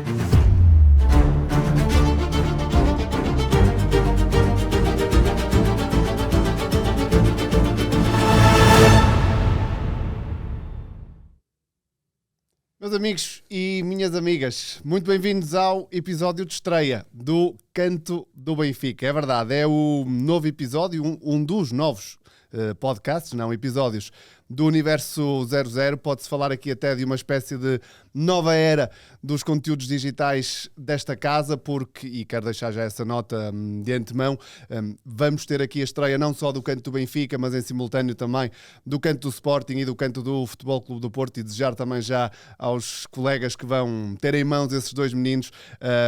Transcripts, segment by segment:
Meus amigos e minhas amigas, muito bem-vindos ao episódio de estreia do Canto do Benfica. É verdade, é o novo episódio, um dos novos podcasts, não episódios, do Universo 00. Pode-se falar aqui até de uma espécie de nova era dos conteúdos digitais desta casa, porque, e quero deixar já essa nota de antemão, vamos ter aqui a estreia não só do Canto do Benfica, mas em simultâneo também do Canto do Sporting e do Canto do Futebol Clube do Porto, e desejar também já aos colegas que vão ter em mãos esses dois meninos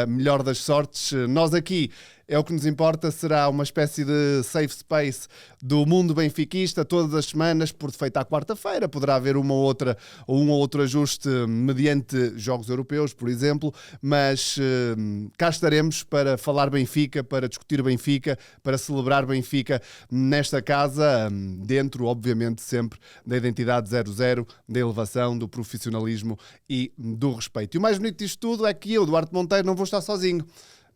melhor das sortes. Nós aqui, é o que nos importa, será uma espécie de safe space do mundo benfiquista todas as semanas, por defeito à quarta-feira. Poderá haver um ou outro ajuste mediante jogos europeus, por exemplo, mas cá estaremos para falar Benfica, para discutir Benfica, para celebrar Benfica nesta casa, dentro, obviamente, sempre da identidade 00, da elevação, do profissionalismo e do respeito. E o mais bonito disto tudo é que eu, Duarte Monteiro, não vou estar sozinho.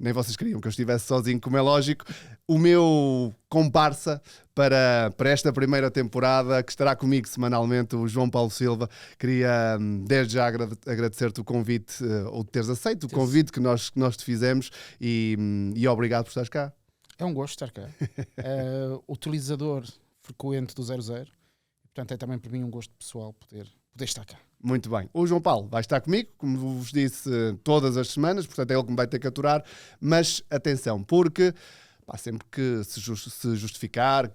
Nem vocês queriam que eu estivesse sozinho, como é lógico. O meu comparsa para esta primeira temporada, que estará comigo semanalmente, o João Paulo Silva. Queria desde já agradecer-te o convite, ou teres aceito o convite que nós te fizemos, e obrigado por estares cá. É um gosto estar cá. Utilizador frequente do 00. Portanto, é também para mim um gosto pessoal poder estar cá. Muito bem. O João Paulo vai estar comigo, como vos disse, todas as semanas, portanto é ele que me vai ter que aturar, mas atenção, porque sempre que se justificar,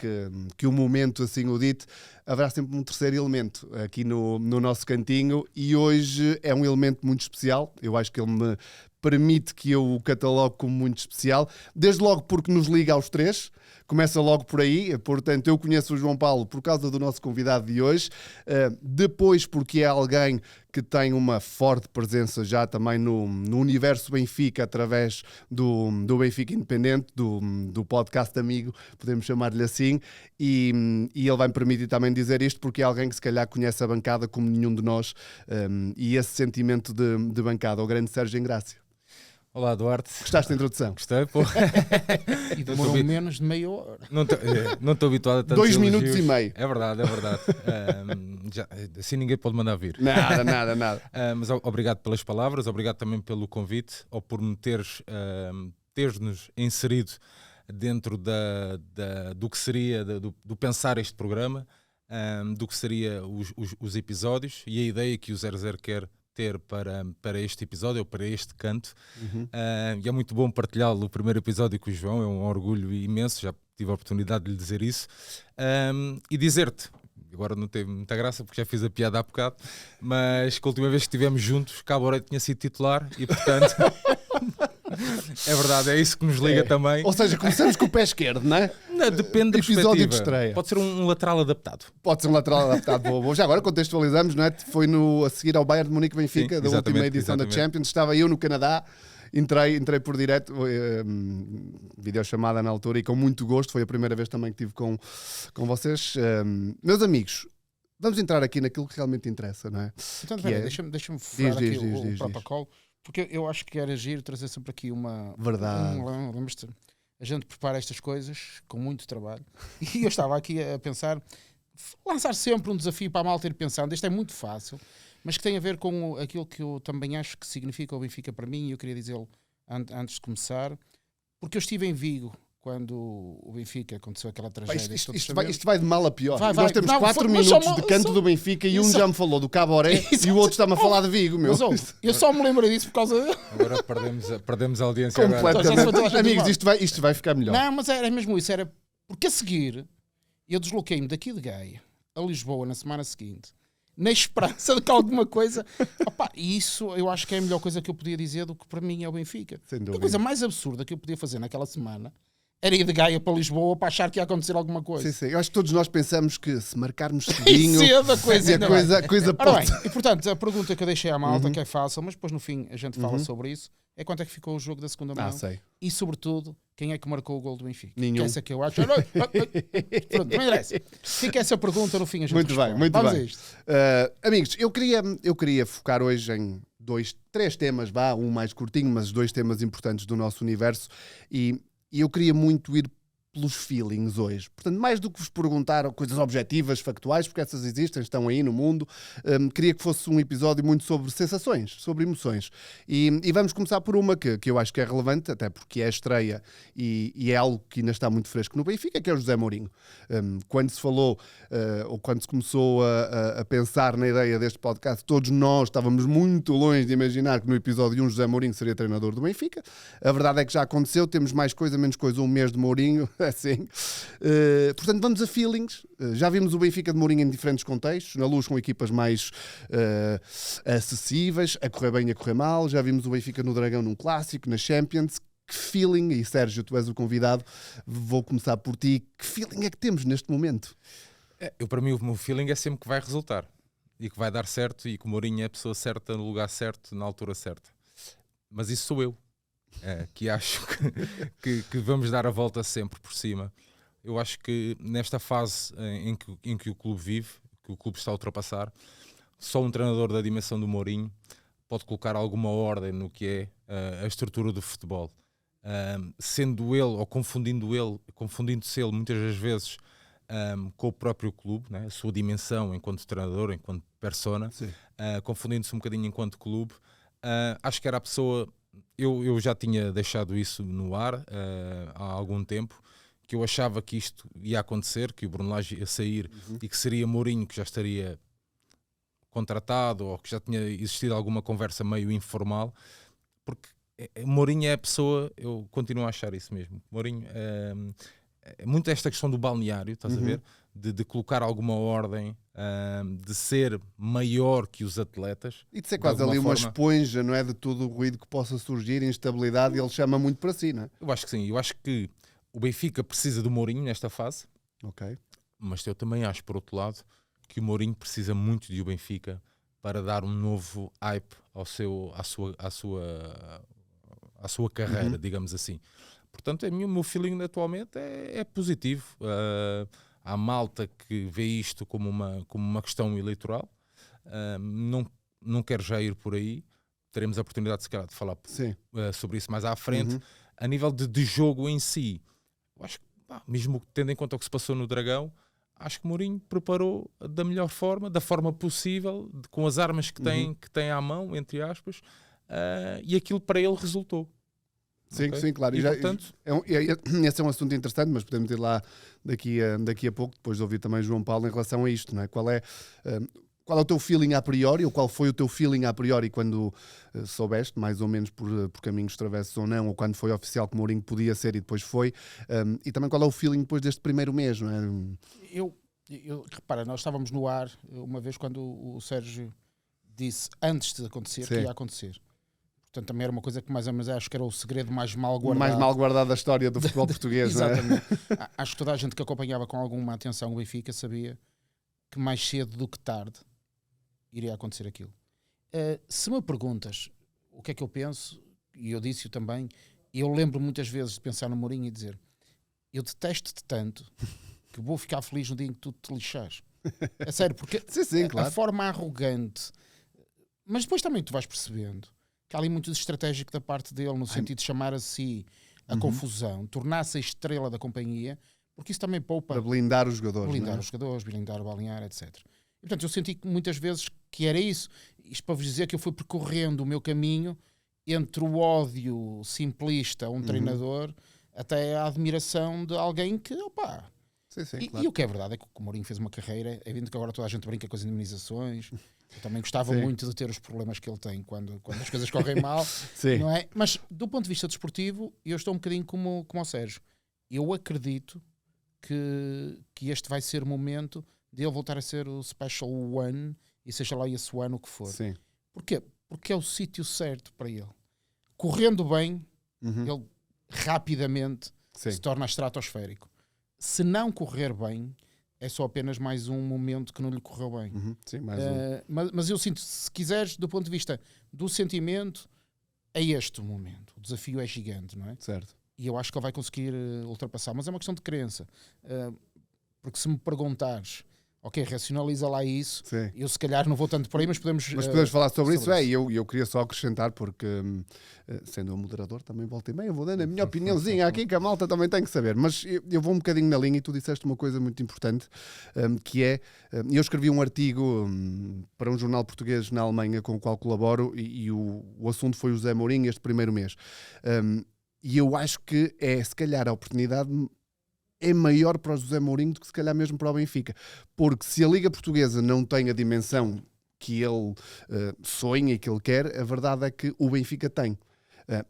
que o momento assim o dite, haverá sempre um terceiro elemento aqui no nosso cantinho, e hoje é um elemento muito especial. Eu acho que ele me permite que eu o catalogue como muito especial, desde logo porque nos liga aos três. Começa logo por aí, portanto eu conheço o João Paulo por causa do nosso convidado de hoje, depois porque é alguém que tem uma forte presença já também no universo Benfica, através do Benfica Independente, do podcast amigo, podemos chamar-lhe assim, e ele vai me permitir também dizer isto porque é alguém que se calhar conhece a bancada como nenhum de nós, e esse sentimento de bancada, o grande Sérgio Engrácia. Olá, Duarte. Gostaste da introdução? Gostei, pô. E demorou menos de meia hora. Não estou habituado a tantos 2 elogios. minutos e meio. É verdade. Assim ninguém pode mandar vir. Nada. Mas obrigado pelas palavras, obrigado também pelo convite, ou por me teres-nos inserido dentro do que seria, do pensar este programa, do que seria os episódios e a ideia que o 00 quer ter para este episódio, ou para este canto. E é muito bom partilhá-lo, o primeiro episódio com o João, é um orgulho imenso, já tive a oportunidade de lhe dizer isso, e dizer-te, agora não teve muita graça porque já fiz a piada há bocado, mas que a última vez que estivemos juntos, Caboré tinha sido titular e portanto é verdade, é isso que nos liga também. Ou seja, começamos com o pé esquerdo, não é? Não, depende da episódio perspectiva. de estreia. Pode ser um lateral adaptado. Pode ser um lateral adaptado. Boa. Já agora contextualizamos, não é? Foi a seguir ao Bayern de Munique Benfica, da última edição da Champions. Estava eu no Canadá, entrei por direto, videochamada na altura, e com muito gosto. Foi a primeira vez também que estive com vocês. Meus amigos, vamos entrar aqui naquilo que realmente interessa, não é? Então, deixa-me furar aqui o protocolo, porque eu acho que era giro trazer sempre aqui uma... Verdade. Lembras-te? A gente prepara estas coisas com muito trabalho. E eu estava aqui a pensar, lançar sempre um desafio para a malta ir pensando. Isto é muito fácil, mas que tem a ver com aquilo que eu também acho que significa o Benfica para mim, e eu queria dizê-lo antes de começar, porque eu estive em Vigo quando o Benfica aconteceu aquela tragédia. Isto vai de mal a pior. Vai. Nós temos 4 minutos de canto do Benfica e um já me falou do Caboré e o outro está-me a falar de Vigo, meu. Mas, eu só me lembro disso por causa... Agora perdemos a audiência. Completamente. Amigos, isto vai ficar melhor. Não, mas era mesmo isso. Era porque a seguir eu desloquei-me daqui de Gaia a Lisboa na semana seguinte, na esperança de que alguma coisa... E isso eu acho que é a melhor coisa que eu podia dizer do que para mim é o Benfica. A coisa mais absurda que eu podia fazer naquela semana era ir de Gaia para Lisboa para achar que ia acontecer alguma coisa. Sim. Eu acho que todos nós pensamos que se marcarmos cedinho... a coisa pode... E portanto, a pergunta que eu deixei à malta, que é fácil, mas depois no fim a gente fala sobre isso, é quanto é que ficou o jogo da segunda mão. Sei. E sobretudo, quem é que marcou o gol do Benfica? Nenhum. Que essa que eu acho... Pronto, não interessa. Fica essa pergunta, no fim a gente Muito responde. bem, muito Vamos bem. a isto. Amigos, eu queria focar hoje em três temas, um mais curtinho, mas 2 temas importantes do nosso universo, e eu queria muito ir pelos feelings hoje. Portanto, mais do que vos perguntar coisas objetivas, factuais, porque essas existem, estão aí no mundo, queria que fosse um episódio muito sobre sensações, sobre emoções. E vamos começar por uma que eu acho que é relevante, até porque é a estreia e é algo que ainda está muito fresco no Benfica, que é o José Mourinho. Quando se falou, ou quando se começou a pensar na ideia deste podcast, todos nós estávamos muito longe de imaginar que no episódio 1 José Mourinho seria treinador do Benfica. A verdade é que já aconteceu, temos mais coisa, menos coisa, um mês de Mourinho, assim. Portanto, vamos a feelings. Já vimos o Benfica de Mourinho em diferentes contextos, na Luz com equipas mais acessíveis, a correr bem e a correr mal. Já vimos o Benfica no Dragão num clássico, na Champions. Que feeling, e Sérgio, tu és o convidado, vou começar por ti. Que feeling é que temos neste momento? Para mim, o meu feeling é sempre que vai resultar e que vai dar certo e que o Mourinho é a pessoa certa, no lugar certo, na altura certa. Mas isso sou eu. Que acho que vamos dar a volta sempre por cima. Eu acho que nesta fase em que o clube vive, que o clube está a ultrapassar, só um treinador da dimensão do Mourinho pode colocar alguma ordem no que é a estrutura do futebol. Sendo ele, ou confundindo-se ele muitas das vezes com o próprio clube, né? A sua dimensão enquanto treinador, enquanto persona, confundindo-se um bocadinho enquanto clube. Acho que era a pessoa... Eu já tinha deixado isso no ar há algum tempo, que eu achava que isto ia acontecer, que o Bruno Lage ia sair e que seria Mourinho que já estaria contratado, ou que já tinha existido alguma conversa meio informal, porque Mourinho é a pessoa, eu continuo a achar isso mesmo. Mourinho é muito esta questão do balneário, estás a ver? De colocar alguma ordem, de ser maior que os atletas. E de ser quase ali uma esponja, não é? De todo o ruído que possa surgir, instabilidade, e ele chama muito para si, não é? Eu acho que sim, eu acho que o Benfica precisa do Mourinho nesta fase, mas eu também acho, por outro lado, que o Mourinho precisa muito de o Benfica para dar um novo hype à sua carreira, digamos assim. Portanto, o meu feeling atualmente é positivo. Há malta que vê isto como uma questão eleitoral. Não quero já ir por aí. Teremos a oportunidade, se calhar, de falar sobre isso mais à frente. A nível de jogo em si, eu acho que, mesmo tendo em conta o que se passou no Dragão, acho que Mourinho preparou da melhor forma, da forma possível, com as armas que tem à mão, entre aspas, e aquilo para ele resultou. Sim, claro. E portanto... esse é um assunto interessante, mas podemos ir lá daqui a pouco, depois de ouvir também João Paulo em relação a isto, não é? Qual é o teu feeling a priori, ou qual foi o teu feeling a priori quando soubeste, mais ou menos por caminhos travessos ou não, ou quando foi oficial que Mourinho podia ser e depois foi, e também qual é o feeling depois deste primeiro mês, não é? Repara, nós estávamos no ar uma vez quando o Sérgio disse antes de acontecer que ia acontecer. Portanto, também era uma coisa que mais ou menos acho que era o segredo mais mal guardado. Mais mal guardado da história do futebol português, não é? Exatamente. Acho que toda a gente que acompanhava com alguma atenção o Benfica sabia que mais cedo do que tarde iria acontecer aquilo. Se me perguntas o que é que eu penso, e eu disse-o também, eu lembro muitas vezes de pensar no Mourinho e dizer: eu detesto-te tanto que vou ficar feliz no dia em que tu te lixares. É sério, porque claro. A forma arrogante, mas depois também tu vais percebendo que há ali muito estratégico da parte dele, no sentido de chamar a si a confusão, tornar-se a estrela da companhia, porque isso também poupa... Para blindar os jogadores. Blindar o balneário, etc. E, portanto, eu senti que muitas vezes que era isso. Isto para vos dizer que eu fui percorrendo o meu caminho entre o ódio simplista a um treinador até a admiração de alguém que, claro. E o que é verdade é que o Mourinho fez uma carreira, é evidente que agora toda a gente brinca com as indemnizações. Eu também gostava muito de ter os problemas que ele tem quando as coisas correm mal, não é? Mas do ponto de vista desportivo, eu estou um bocadinho como o Sérgio. Eu acredito que este vai ser o momento de ele voltar a ser o Special One, e seja lá esse ano o que for. Sim. Porquê? Porque é o sítio certo para ele. Correndo bem, ele rapidamente se torna estratosférico. Se não correr bem, é só apenas mais um momento que não lhe correu bem. Sim, mais um. Mas eu sinto, se quiseres, do ponto de vista do sentimento, é este o momento. O desafio é gigante, não é? Certo. E eu acho que ele vai conseguir ultrapassar. Mas é uma questão de crença. Porque se me perguntares, Ok, racionaliza lá isso. Sim. Eu se calhar não vou tanto por aí, mas podemos... Mas podemos falar sobre isso. E eu queria só acrescentar, porque sendo um moderador, também volta e meia, eu vou dando a minha opiniãozinha aqui, que a malta também tem que saber. Mas eu vou um bocadinho na linha, e tu disseste uma coisa muito importante, que é, eu escrevi um artigo para um jornal português na Alemanha com o qual colaboro, e o assunto foi o José Mourinho este primeiro mês. E eu acho que é, se calhar, a oportunidade é maior para o José Mourinho do que se calhar mesmo para o Benfica. Porque se a Liga Portuguesa não tem a dimensão que ele sonha e que ele quer, a verdade é que o Benfica tem.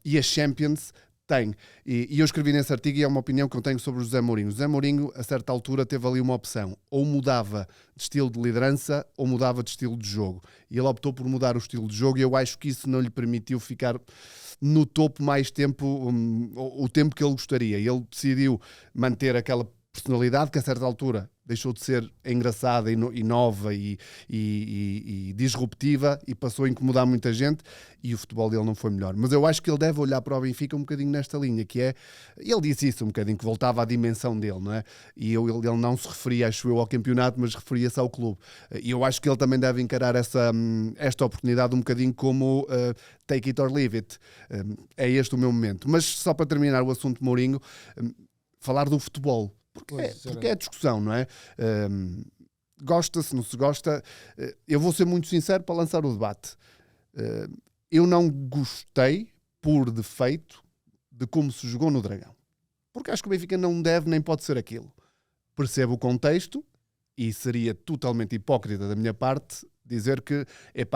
E a Champions tem. E eu escrevi nesse artigo, e é uma opinião que eu tenho sobre o José Mourinho. O José Mourinho, a certa altura, teve ali uma opção. Ou mudava de estilo de liderança, ou mudava de estilo de jogo. E ele optou por mudar o estilo de jogo, e eu acho que isso não lhe permitiu ficar no topo mais tempo, o tempo que ele gostaria. Ele decidiu manter aquela personalidade que a certa altura deixou de ser engraçada e nova e disruptiva, e passou a incomodar muita gente, e o futebol dele não foi melhor. Mas eu acho que ele deve olhar para o Benfica um bocadinho nesta linha, que é, ele disse isso um bocadinho, que voltava à dimensão dele, não é? E ele não se referia, acho eu, ao campeonato, mas referia-se ao clube. E eu acho que ele também deve encarar esta oportunidade um bocadinho como take it or leave it. É este o meu momento. Mas só para terminar o assunto Mourinho, falar do futebol. Porque é discussão, não é? Gosta-se, não se gosta. Eu vou ser muito sincero para lançar o debate. Eu não gostei, por defeito, de como se jogou no Dragão. Porque acho que o Benfica não deve nem pode ser aquilo. Percebo o contexto, e seria totalmente hipócrita da minha parte dizer que,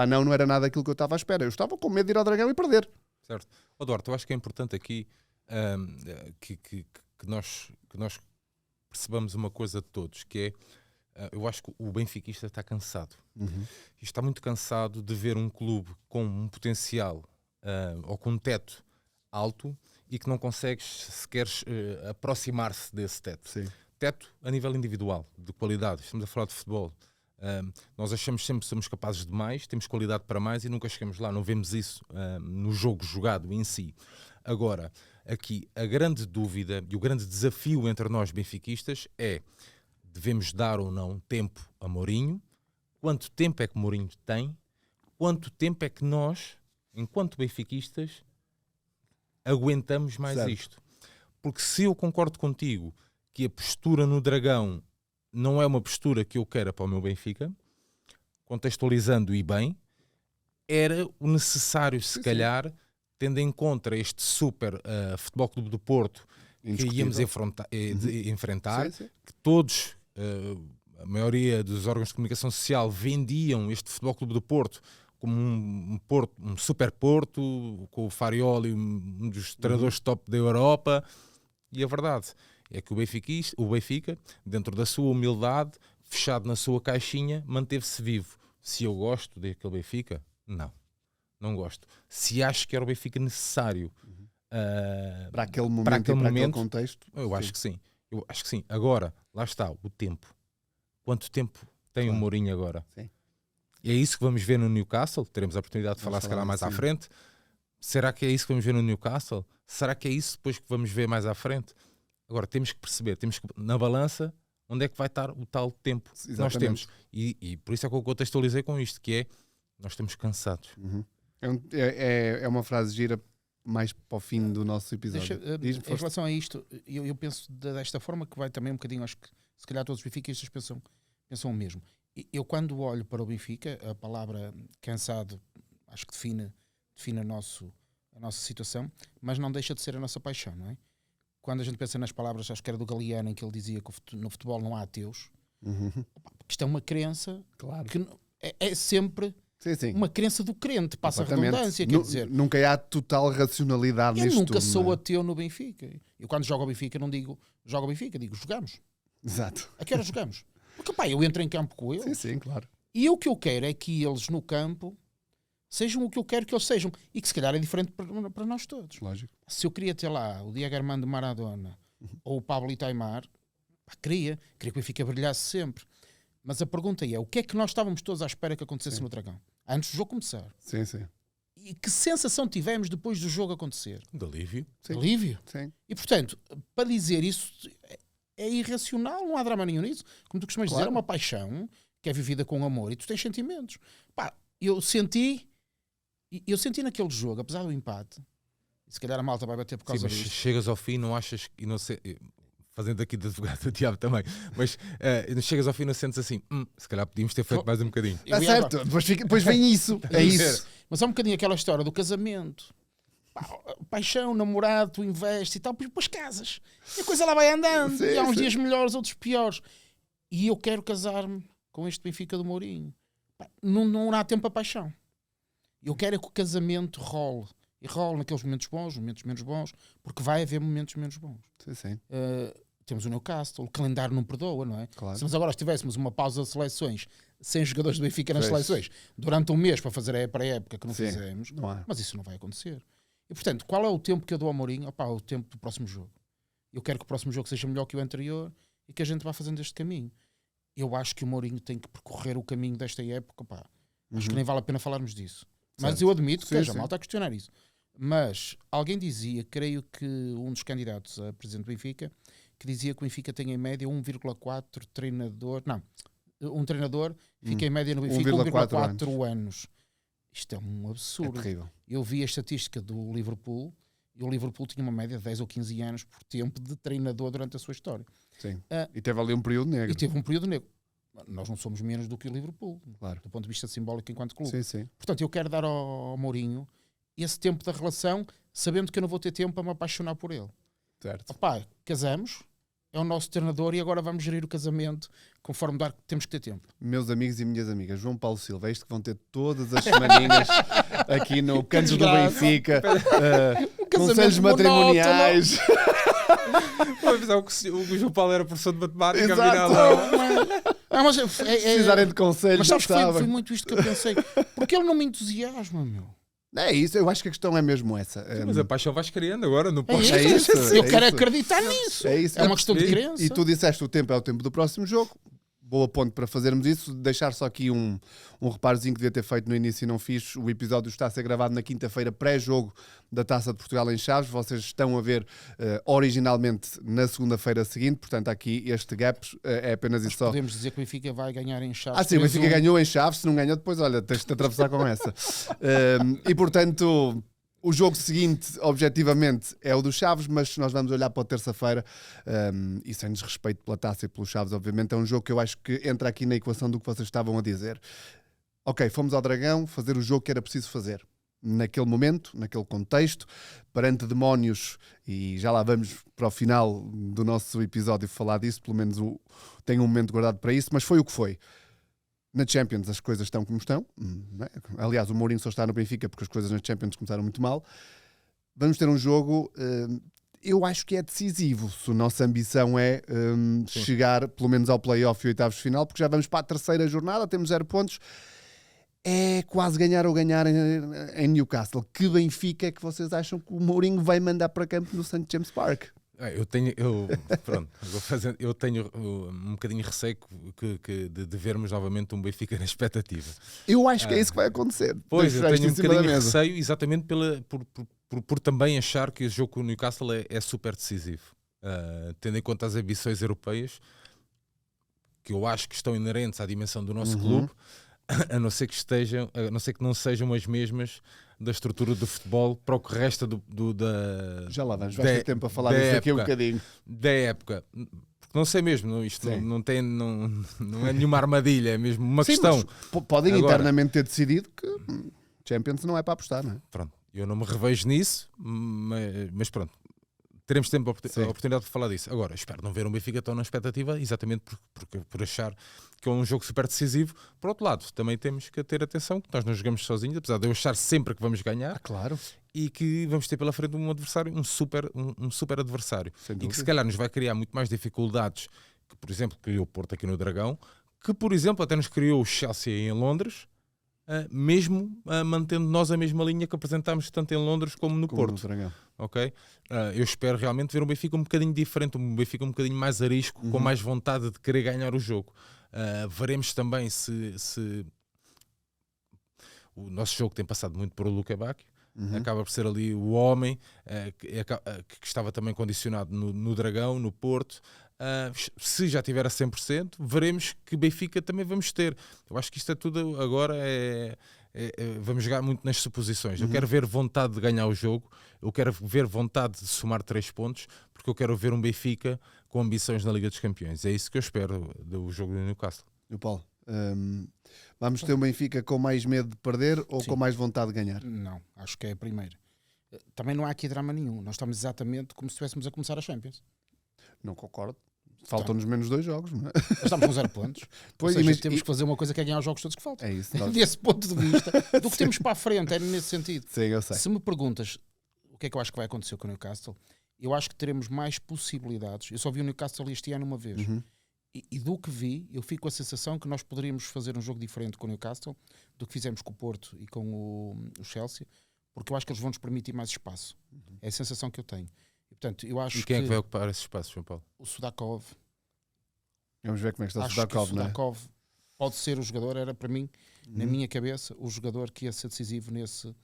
não era nada aquilo que eu estava à espera. Eu estava com medo de ir ao Dragão e perder. Certo. Duarte, eu acho que é importante aqui que nós percebamos uma coisa de todos, que é, eu acho que o benfiquista está cansado. E está muito cansado de ver um clube com um potencial ou com um teto alto e que não consegue sequer aproximar-se desse teto. Sim. Teto a nível individual, de qualidade. Estamos a falar de futebol. Nós achamos sempre que somos capazes de mais, temos qualidade para mais e nunca chegamos lá. Não vemos isso no jogo jogado em si. Agora, aqui a grande dúvida e o grande desafio entre nós benfiquistas é: devemos dar ou não tempo a Mourinho? Quanto tempo é que Mourinho tem? Quanto tempo é que nós, enquanto benfiquistas, aguentamos mais isto? Porque se eu concordo contigo que a postura no Dragão não é uma postura que eu quero para o meu Benfica, contextualizando e bem, era o necessário, se calhar, tendo em conta este super Futebol Clube do Porto que íamos enfrentar, que todos, a maioria dos órgãos de comunicação social vendiam este Futebol Clube do Porto como um super Porto, com o Farioli, um dos treinadores top da Europa, e a verdade é que o Benfica, dentro da sua humildade, fechado na sua caixinha, manteve-se vivo. Se eu gosto daquele Benfica? Não gosto. Se acho que era o Benfica necessário para aquele momento, para aquele contexto, eu acho que sim. Eu acho que sim. Agora, lá está, o tempo. Quanto tempo tem o Mourinho agora? Sim. E é isso que vamos ver no Newcastle? Teremos a oportunidade de falar se calhar mais à frente. Será que é isso que vamos ver no Newcastle? Será que é isso depois que vamos ver mais à frente? Agora, temos que perceber, temos que, na balança, onde é que vai estar o tal tempo que nós temos. E por isso é que eu contextualizei com isto, que é, nós estamos cansados. É uma frase gira mais para o fim do nosso episódio. Em relação a isto, eu penso desta forma, que vai também um bocadinho, acho que se calhar todos os benfiquistas pensam o mesmo. Eu, quando olho para o Benfica, a palavra cansado acho que define a nossa situação, mas não deixa de ser a nossa paixão, não é? Quando a gente pensa nas palavras, acho que era do Galeano, em que ele dizia que no futebol não há ateus, porque isto é uma crença, claro, que é sempre uma crença do crente, passa a redundância, quer dizer. Nunca há total racionalidade nisto. Eu nunca sou ateu no Benfica. Eu, quando jogo ao Benfica, não digo jogo ao Benfica, digo jogamos. Exato. A que hora jogamos? Porque eu entro em campo com eles. Sim, claro. E o que eu quero é que eles no campo sejam o que eu quero que eles sejam. E que se calhar é diferente para nós todos. Lógico. Se eu queria ter lá o Diego Armando Maradona ou o Pablo Aimar, queria que o Benfica brilhasse sempre. Mas a pergunta é, o que é que nós estávamos todos à espera que acontecesse no Dragão? Antes do jogo começar. Sim. E que sensação tivemos depois do jogo acontecer? De alívio. Alívio. Sim. E portanto, para dizer isso, é irracional, não há drama nenhum nisso. Como tu costumas dizer, é uma paixão que é vivida com amor e tu tens sentimentos. Pá, eu senti naquele jogo, apesar do empate, e se calhar a malta vai bater por causa disso. Chegas ao fim, não achas que fazendo aqui de advogado do diabo também, mas chegas ao fim e não sentes assim, se calhar podíamos ter feito mais um bocadinho. Está certo, depois vem isso. É isso. Mas há um bocadinho aquela história do casamento. Pá, paixão, namorado, tu investes e tal, depois casas. E a coisa lá vai andando. Sim, e há uns sim. dias melhores, outros piores. E eu quero casar-me com este Benfica do Mourinho. Pá, não há tempo para paixão. Eu quero é que o casamento role. E role naqueles momentos bons, momentos menos bons, porque vai haver momentos menos bons. Sim. Temos o Newcastle, o calendário não perdoa, não é? Claro. Se nós agora tivéssemos uma pausa de seleções sem jogadores do Benfica nas Pois. seleções durante um mês para fazer a pré-época que não Sim. fizemos, Não há. mas isso não vai acontecer. E portanto, qual é o tempo que eu dou ao Mourinho? Opá, o tempo do próximo jogo. Eu quero que o próximo jogo seja melhor que o anterior e que a gente vá fazendo este caminho. Eu acho que o Mourinho tem que percorrer o caminho desta época. Opá, acho que nem vale a pena falarmos disso. Mas Certo. eu admito que Sim, a sim. malta a questionar isso. Mas alguém dizia, creio que um dos candidatos a presidente do Benfica, que dizia que o Benfica tem em média 1,4 treinador. Não, um treinador fica em média no Benfica 1,4 anos. Isto é um É absurdo. terrível. Eu vi a estatística do Liverpool e o Liverpool tinha uma média de 10 ou 15 anos por tempo de treinador durante a sua história. Sim. Ah, E teve ali um período negro. E teve um período negro. Nós não somos menos do que o Liverpool, Claro. do ponto de vista simbólico enquanto clube. Sim. Portanto, eu quero dar ao Mourinho esse tempo da relação, sabendo que eu não vou ter tempo para me apaixonar por ele. Certo. Opá, casamos, é o nosso treinador e agora vamos gerir o casamento conforme temos que ter tempo. Meus amigos e minhas amigas, João Paulo Silva, é isto que vão ter todas as semaninhas aqui no Cantos do desgraça. Benfica. casamento Conselhos matrimoniais. Vou avisar que o João Paulo era professor de matemática, Exato. afinal não. Mas Se precisarem de conselhos, mas sabes que sabem. foi muito isto que eu pensei. Porque ele não me entusiasma, meu. É isso, eu acho que a questão é mesmo essa. Mas a paixão vais criando agora, não É podes. isso. isso, Eu é quero isso. acreditar nisso. É isso. uma questão de crença. E tu disseste o tempo é o tempo do próximo jogo. Boa ponto para fazermos isso. Deixar só aqui um reparozinho que devia ter feito no início e não fiz. O episódio está a ser gravado na quinta-feira, pré-jogo da Taça de Portugal em Chaves. Vocês estão a ver originalmente na segunda-feira seguinte. Portanto, aqui este gap é apenas isso só. Podemos dizer que o Benfica vai ganhar em Chaves. Sim, o Benfica 3-1. ganhou em Chaves. Se não ganhou, depois, olha, tens de te atravessar com essa. E portanto, o jogo seguinte, objetivamente, é o dos Chaves, mas nós vamos olhar para a terça-feira e sem desrespeito pela Taça e pelos Chaves, obviamente, é um jogo que eu acho que entra aqui na equação do que vocês estavam a dizer. Ok, fomos ao Dragão fazer o jogo que era preciso fazer. Naquele momento, naquele contexto, perante demónios, e já lá vamos para o final do nosso episódio falar disso, pelo menos tenho um momento guardado para isso, mas foi o que foi. Na Champions as coisas estão como estão, não é? Aliás, o Mourinho só está no Benfica porque as coisas na Champions começaram muito mal. Vamos ter um jogo, eu acho que é decisivo, se a nossa ambição é chegar pelo menos ao play-off e oitavos de final, porque já vamos para a terceira jornada, temos 0 pontos, é quase ganhar ou ganhar em Newcastle. Que Benfica é que vocês acham que o Mourinho vai mandar para campo no St. James Park? Eu tenho um bocadinho de receio de vermos novamente um Benfica na expectativa. Eu acho que é isso que vai acontecer. Pois, eu tenho um bocadinho de mesa. receio exatamente por também achar que o jogo com o Newcastle é super decisivo. Tendo em conta as ambições europeias, que eu acho que estão inerentes à dimensão do nosso clube, a não ser que não sejam as mesmas da estrutura do futebol para o que resta da... Já lá vamos, vais ter tempo para falar disso aqui um bocadinho. Da época. Porque não sei mesmo, isto não é nenhuma armadilha, é mesmo uma Sim, questão. mas podem Agora- internamente ter decidido que Champions não é para apostar, não é? Pronto, eu não me revejo nisso, mas pronto. Teremos tempo a oportunidade de falar disso. Agora, espero não ver um Benfica tão na expectativa, exatamente por achar que é um jogo super decisivo. Por outro lado, também temos que ter atenção que nós não jogamos sozinhos, apesar de eu achar sempre que vamos ganhar, Claro. e que vamos ter pela frente um adversário, um super adversário. Sem E dúvida. que se calhar nos vai criar muito mais dificuldades que, por exemplo, criou o Porto aqui no Dragão, que, por exemplo, até nos criou o Chelsea em Londres, mesmo mantendo nós a mesma linha que apresentámos tanto em Londres como no Como no Porto. Dragão. Ok? Eu espero realmente ver um Benfica um bocadinho diferente, um Benfica um bocadinho mais arisco, com mais vontade de querer ganhar o jogo. Veremos também se o nosso jogo tem passado muito por o Luka Bacchio, acaba por ser ali o homem que estava também condicionado no Dragão, no Porto, Se já tiver a 100%, veremos que Benfica também vamos ter. Eu acho que isto é tudo agora, vamos jogar muito nas suposições. Eu quero ver vontade de ganhar o jogo, eu quero ver vontade de somar 3 pontos, porque eu quero ver um Benfica com ambições na Liga dos Campeões. É isso que eu espero do jogo do Newcastle. E o Paulo, vamos ter um Benfica com mais medo de perder ou Sim. com mais vontade de ganhar? Não, acho que é a primeira. Também não há aqui drama nenhum. Nós estamos exatamente como se estivéssemos a começar a Champions. Não concordo. Faltam-nos menos 2 jogos, não é? Nós estamos com 0 pontos. Pois, Ou seja, mas- temos que fazer uma coisa que é ganhar os jogos todos que faltam. É isso. Nós... Desse ponto de vista, do que temos para a frente, é nesse sentido. Sim, eu sei. Se me perguntas o que é que eu acho que vai acontecer com o Newcastle, eu acho que teremos mais possibilidades. Eu só vi o Newcastle este ano uma vez. Uhum. E do que vi, eu fico com a sensação que nós poderíamos fazer um jogo diferente com o Newcastle do que fizemos com o Porto e com o Chelsea, porque eu acho que eles vão nos permitir mais espaço. É a sensação que eu tenho. E, portanto, eu acho E quem é que vai ocupar esse espaço, João Paulo? o Sudakov, Vamos ver como é que está o acho que o Sudakov, não é? Sudakov pode ser o jogador, era para mim, na minha cabeça, o jogador que ia ser decisivo nesse,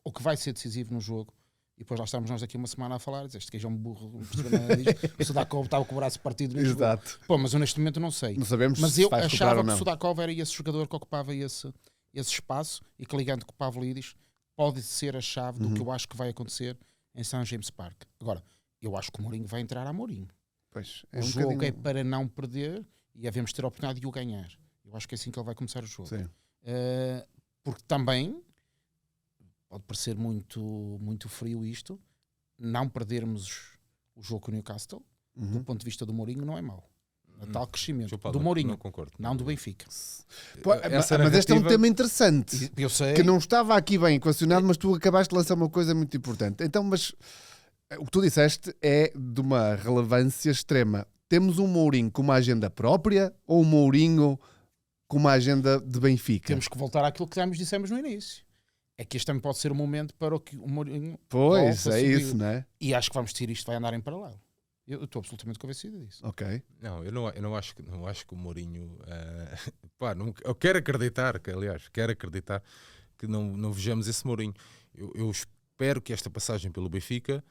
ou que vai ser decisivo no jogo. E depois lá estamos nós daqui uma semana a falar, este queijo é um burro, não percebe nada disto. O Sudakov estava com o braço partido. Exato. Pô, mas eu neste momento não sei. Não sabemos Mas se eu vai recuperar achava ou que o não. Sudakov era esse jogador que ocupava esse espaço e que, ligando com o Pavlidis, pode ser a chave do que eu acho que vai acontecer em St. James Park. Agora, eu acho que o Mourinho vai entrar a Mourinho. Pois, O jogo é para não perder e devemos ter a oportunidade de o ganhar. Eu acho que é assim que ele vai começar o jogo. Sim. Porque também pode parecer muito frio isto, não perdermos o jogo com o Newcastle, do ponto de vista do Mourinho, não é mau. A tal crescimento João Paulo, do Mourinho, não concordo. não do Benfica. Pô, Essa mas este é um narrativa- tema interessante. Eu sei. Que não estava aqui bem equacionado, mas tu acabaste de lançar uma coisa muito importante. Então, mas o que tu disseste é de uma relevância extrema. Temos um Mourinho com uma agenda própria ou um Mourinho com uma agenda de Benfica? Temos que voltar àquilo que já nos dissemos no início. É que este também pode ser o momento para o que o Mourinho Pois, volte a é subir. isso, não é? E acho que vamos ter isto, vai andar em paralelo. Eu estou absolutamente convencido disso. Ok. Não, eu não acho que o Mourinho. Eu quero acreditar, quero acreditar que não vejamos esse Mourinho. Eu espero que esta passagem pelo Benfica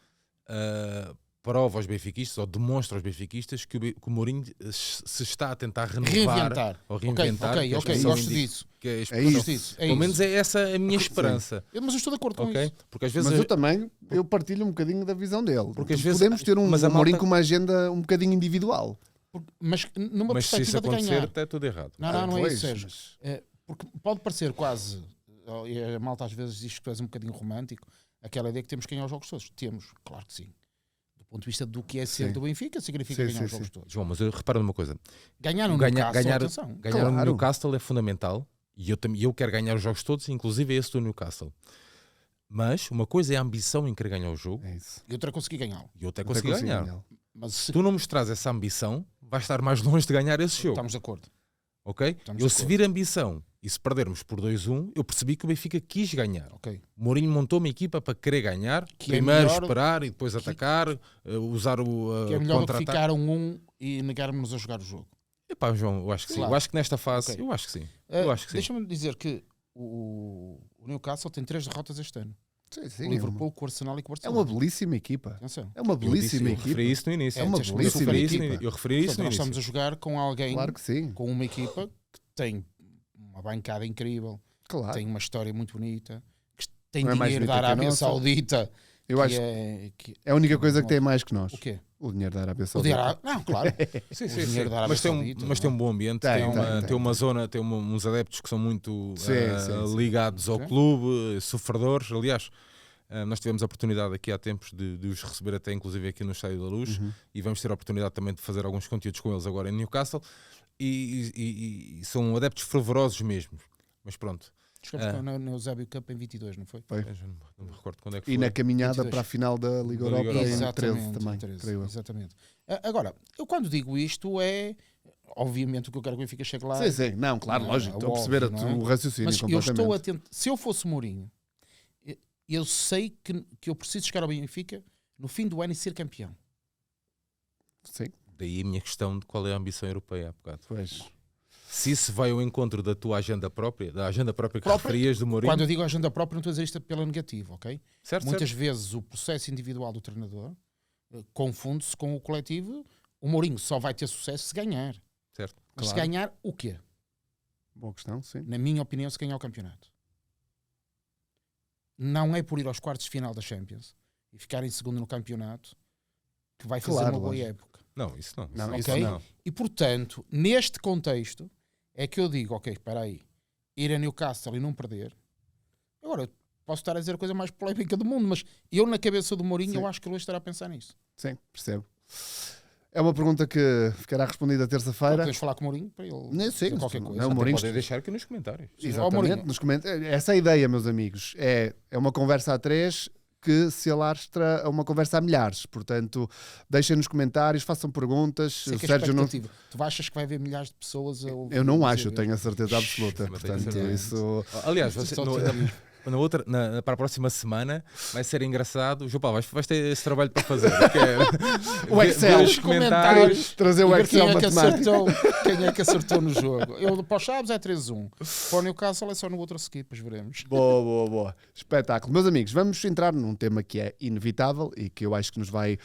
prova aos benfiquistas ou demonstra aos benfiquistas que o Mourinho se está a tentar renovar ou reinventar. Ok, que a ok, expressão gosto indica- disso. que a É expressão- isso. Disso. É Pelo isso. menos é essa a minha esperança. Mas eu estou de acordo com Ok? isso. Porque às vezes Mas eu também, eu partilho um bocadinho da visão dele. Porque às vezes- podemos ter um mas a Mourinho malta- com uma agenda um bocadinho individual. Mas numa mas se isso perspectiva de acontecer, ganhar. está tudo errado. Não é Pois, isso, Sérgio. mas- Porque pode parecer quase, e a malta às vezes diz que tu és um bocadinho romântico, aquela ideia que temos que ganhar os jogos todos. Temos, claro que sim. Do ponto de vista do que é ser Sim. do Benfica, significa Sim, ganhar sim, os jogos sim. todos. João, mas eu reparo numa coisa. Ganhar no Ganhar- Newcastle, ganhar- atenção. Ganhar no Claro. Newcastle é fundamental e eu quero ganhar os jogos todos, inclusive esse do Newcastle. Mas uma coisa é a ambição em querer ganhar o jogo É isso. E outra é conseguir ganhá-lo. e outra é Até conseguir consigo ganhar. ganhá-lo. Mas Se se tu não mostras essa ambição, vais estar mais longe de ganhar esse jogo. estamos de acordo. Ok? Estamos Eu de se acordo. vir ambição e se perdermos por 2-1, eu percebi que o Benfica quis ganhar. Ok. O Mourinho montou uma equipa para querer ganhar, Que é primeiro melhor- esperar e depois atacar, usar o Que é melhor do que contra-ataque. ficar 1-1 e negarmos a jogar o jogo. Epá, João, eu acho que sim. Claro. Eu acho que nesta fase, Ok. eu acho que sim. Eu acho que sim. Deixa-me dizer que o Newcastle tem 3 derrotas este ano. Sim, sim, O Liverpool, com o Arsenal e com o é uma Barcelona. belíssima equipa. Atenção. É uma belíssima eu referi equipa. isso no início. É uma tens belíssima super equipa. equipa. Eu referi isso Portanto, no nós início. estamos a jogar com alguém, Claro que sim. com uma equipa que tem uma bancada incrível, Claro. tem uma história muito bonita, que tem Não é mais dinheiro da bonita que a Arábia nossa. Saudita. Eu que acho que é a única coisa que tem mais que nós. O quê? O dinheiro da Arábia O Saudita. dinheiro. Não, claro. Sim, O sim, dinheiro sim. da Arábia Mas, Saudita, mas tem um bom ambiente, Tem, tem uma tem. zona, tem uns adeptos que são muito Sim, sim. ligados ao Ok. clube, sofredores. Aliás, nós tivemos a oportunidade aqui há tempos de os receber até inclusive aqui no Estádio da Luz e vamos ter a oportunidade também de fazer alguns conteúdos com eles agora em Newcastle e são adeptos fervorosos mesmo. Mas pronto, Desculpa, na Eusébio Cup em 22, não foi? eu já não me recordo quando é que foi. E na caminhada 22. para a final da Liga Da Liga Europa em Europa. 13 também. 13, creio eu. exatamente. Agora, eu quando digo isto é, obviamente, o que eu quero que o Benfica chegue lá. Sim, sim. Não, claro, Não, lógico. é Estou a perceber óbvio, não é? o raciocínio Mas eu completamente. estou atento. Se eu fosse Mourinho, eu sei que eu preciso chegar ao Benfica no fim do ano e ser campeão. Sim, Daí a minha questão de qual é a ambição europeia há bocado. pois. Se isso vai ao encontro da tua agenda própria, da agenda própria que Própria? referias do Mourinho, Quando eu digo agenda própria, não estou a dizer isto pela negativa, ok? certo, Muitas certo. vezes o processo individual do treinador confunde-se com o coletivo O Mourinho só vai ter sucesso se ganhar. Certo. Mas se Claro. ganhar, o quê? Boa questão, sim. Na minha opinião, se ganhar o campeonato. Não é por ir aos quartos de final da Champions e ficar em segundo no campeonato que vai fazer Claro, uma boa lógico. época. Não, isso não. Não, Ok? isso não. E portanto, neste contexto, é que eu digo, ok, espera aí, ir a Newcastle e não perder. Agora, eu posso estar a dizer a coisa mais polémica do mundo, mas eu na cabeça do Mourinho, Sim. eu acho que ele hoje estará a pensar nisso. Sim, percebo. É uma pergunta que ficará respondida terça-feira. Podemos falar com o Mourinho para ele Não sei, dizer qualquer não, coisa. o Até Mourinho- Podem deixar aqui nos comentários. Exatamente, Mourinho. nos comentários. Essa é a ideia, meus amigos. É uma conversa a três que se alastra a uma conversa a milhares. Portanto, deixem nos comentários, façam perguntas. Sei O que é Sérgio não. expectativa. Tu achas que vai haver milhares de pessoas a ouvir? Eu não acho, eu dizer tenho a certeza absoluta. Também tenho Portanto, certeza. isso. Aliás, você, Só no- te- para a próxima semana vai ser engraçado. João Paulo, vais ter esse trabalho para fazer. Que é O Excel. ver os comentários. Trazer o E ver Excel matemático. quem é que acertou no jogo. Eu, para os Chaves é 3-1. Para o Newcastle é só no outro a seguir, depois veremos. Boa, boa, boa. Espetáculo. Meus amigos, vamos entrar num tema que é inevitável e que eu acho que nos vai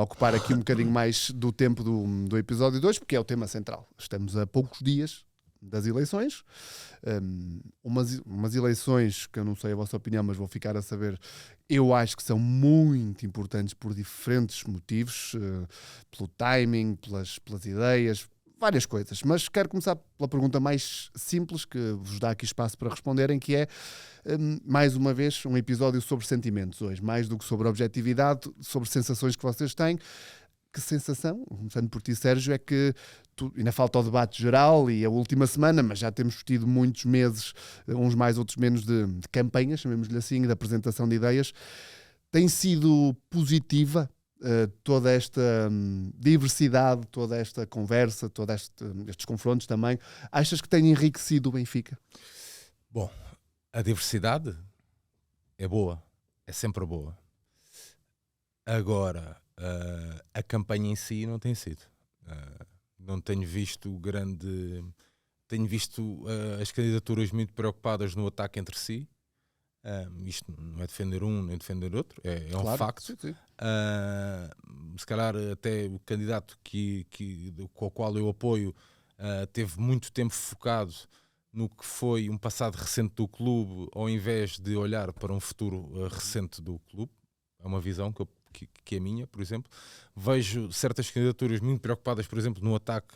ocupar aqui um bocadinho mais do tempo do episódio 2, porque é o tema central. Estamos a poucos dias das eleições. Umas eleições que eu não sei a vossa opinião, mas vou ficar a saber. Eu acho que são muito importantes por diferentes motivos, pelo timing, pelas ideias, várias coisas. Mas quero começar pela pergunta mais simples, que vos dá aqui espaço para responderem, que é, mais uma vez, um episódio sobre sentimentos hoje, mais do que sobre objetividade, sobre sensações que vocês têm. Que sensação, começando por ti, Sérgio, é que ainda falta o debate geral e a última semana, mas já temos tido muitos meses, uns mais, outros menos, de campanhas, chamemos-lhe assim, de apresentação de ideias. Tem sido positiva toda esta diversidade, toda esta conversa, todos estes confrontos também. Achas que tem enriquecido o Benfica? Bom, a diversidade é boa, é sempre boa. Agora, a campanha em si não tem sido. Não tenho visto grande. Tenho visto as candidaturas muito preocupadas no ataque entre si. Isto não é defender um nem defender outro, é um Claro, facto. sim, sim. Se calhar até o candidato com o qual eu apoio teve muito tempo focado no que foi um passado recente do clube, ao invés de olhar para um futuro recente do clube. É uma visão que é minha, por exemplo. Vejo certas candidaturas muito preocupadas, por exemplo, no ataque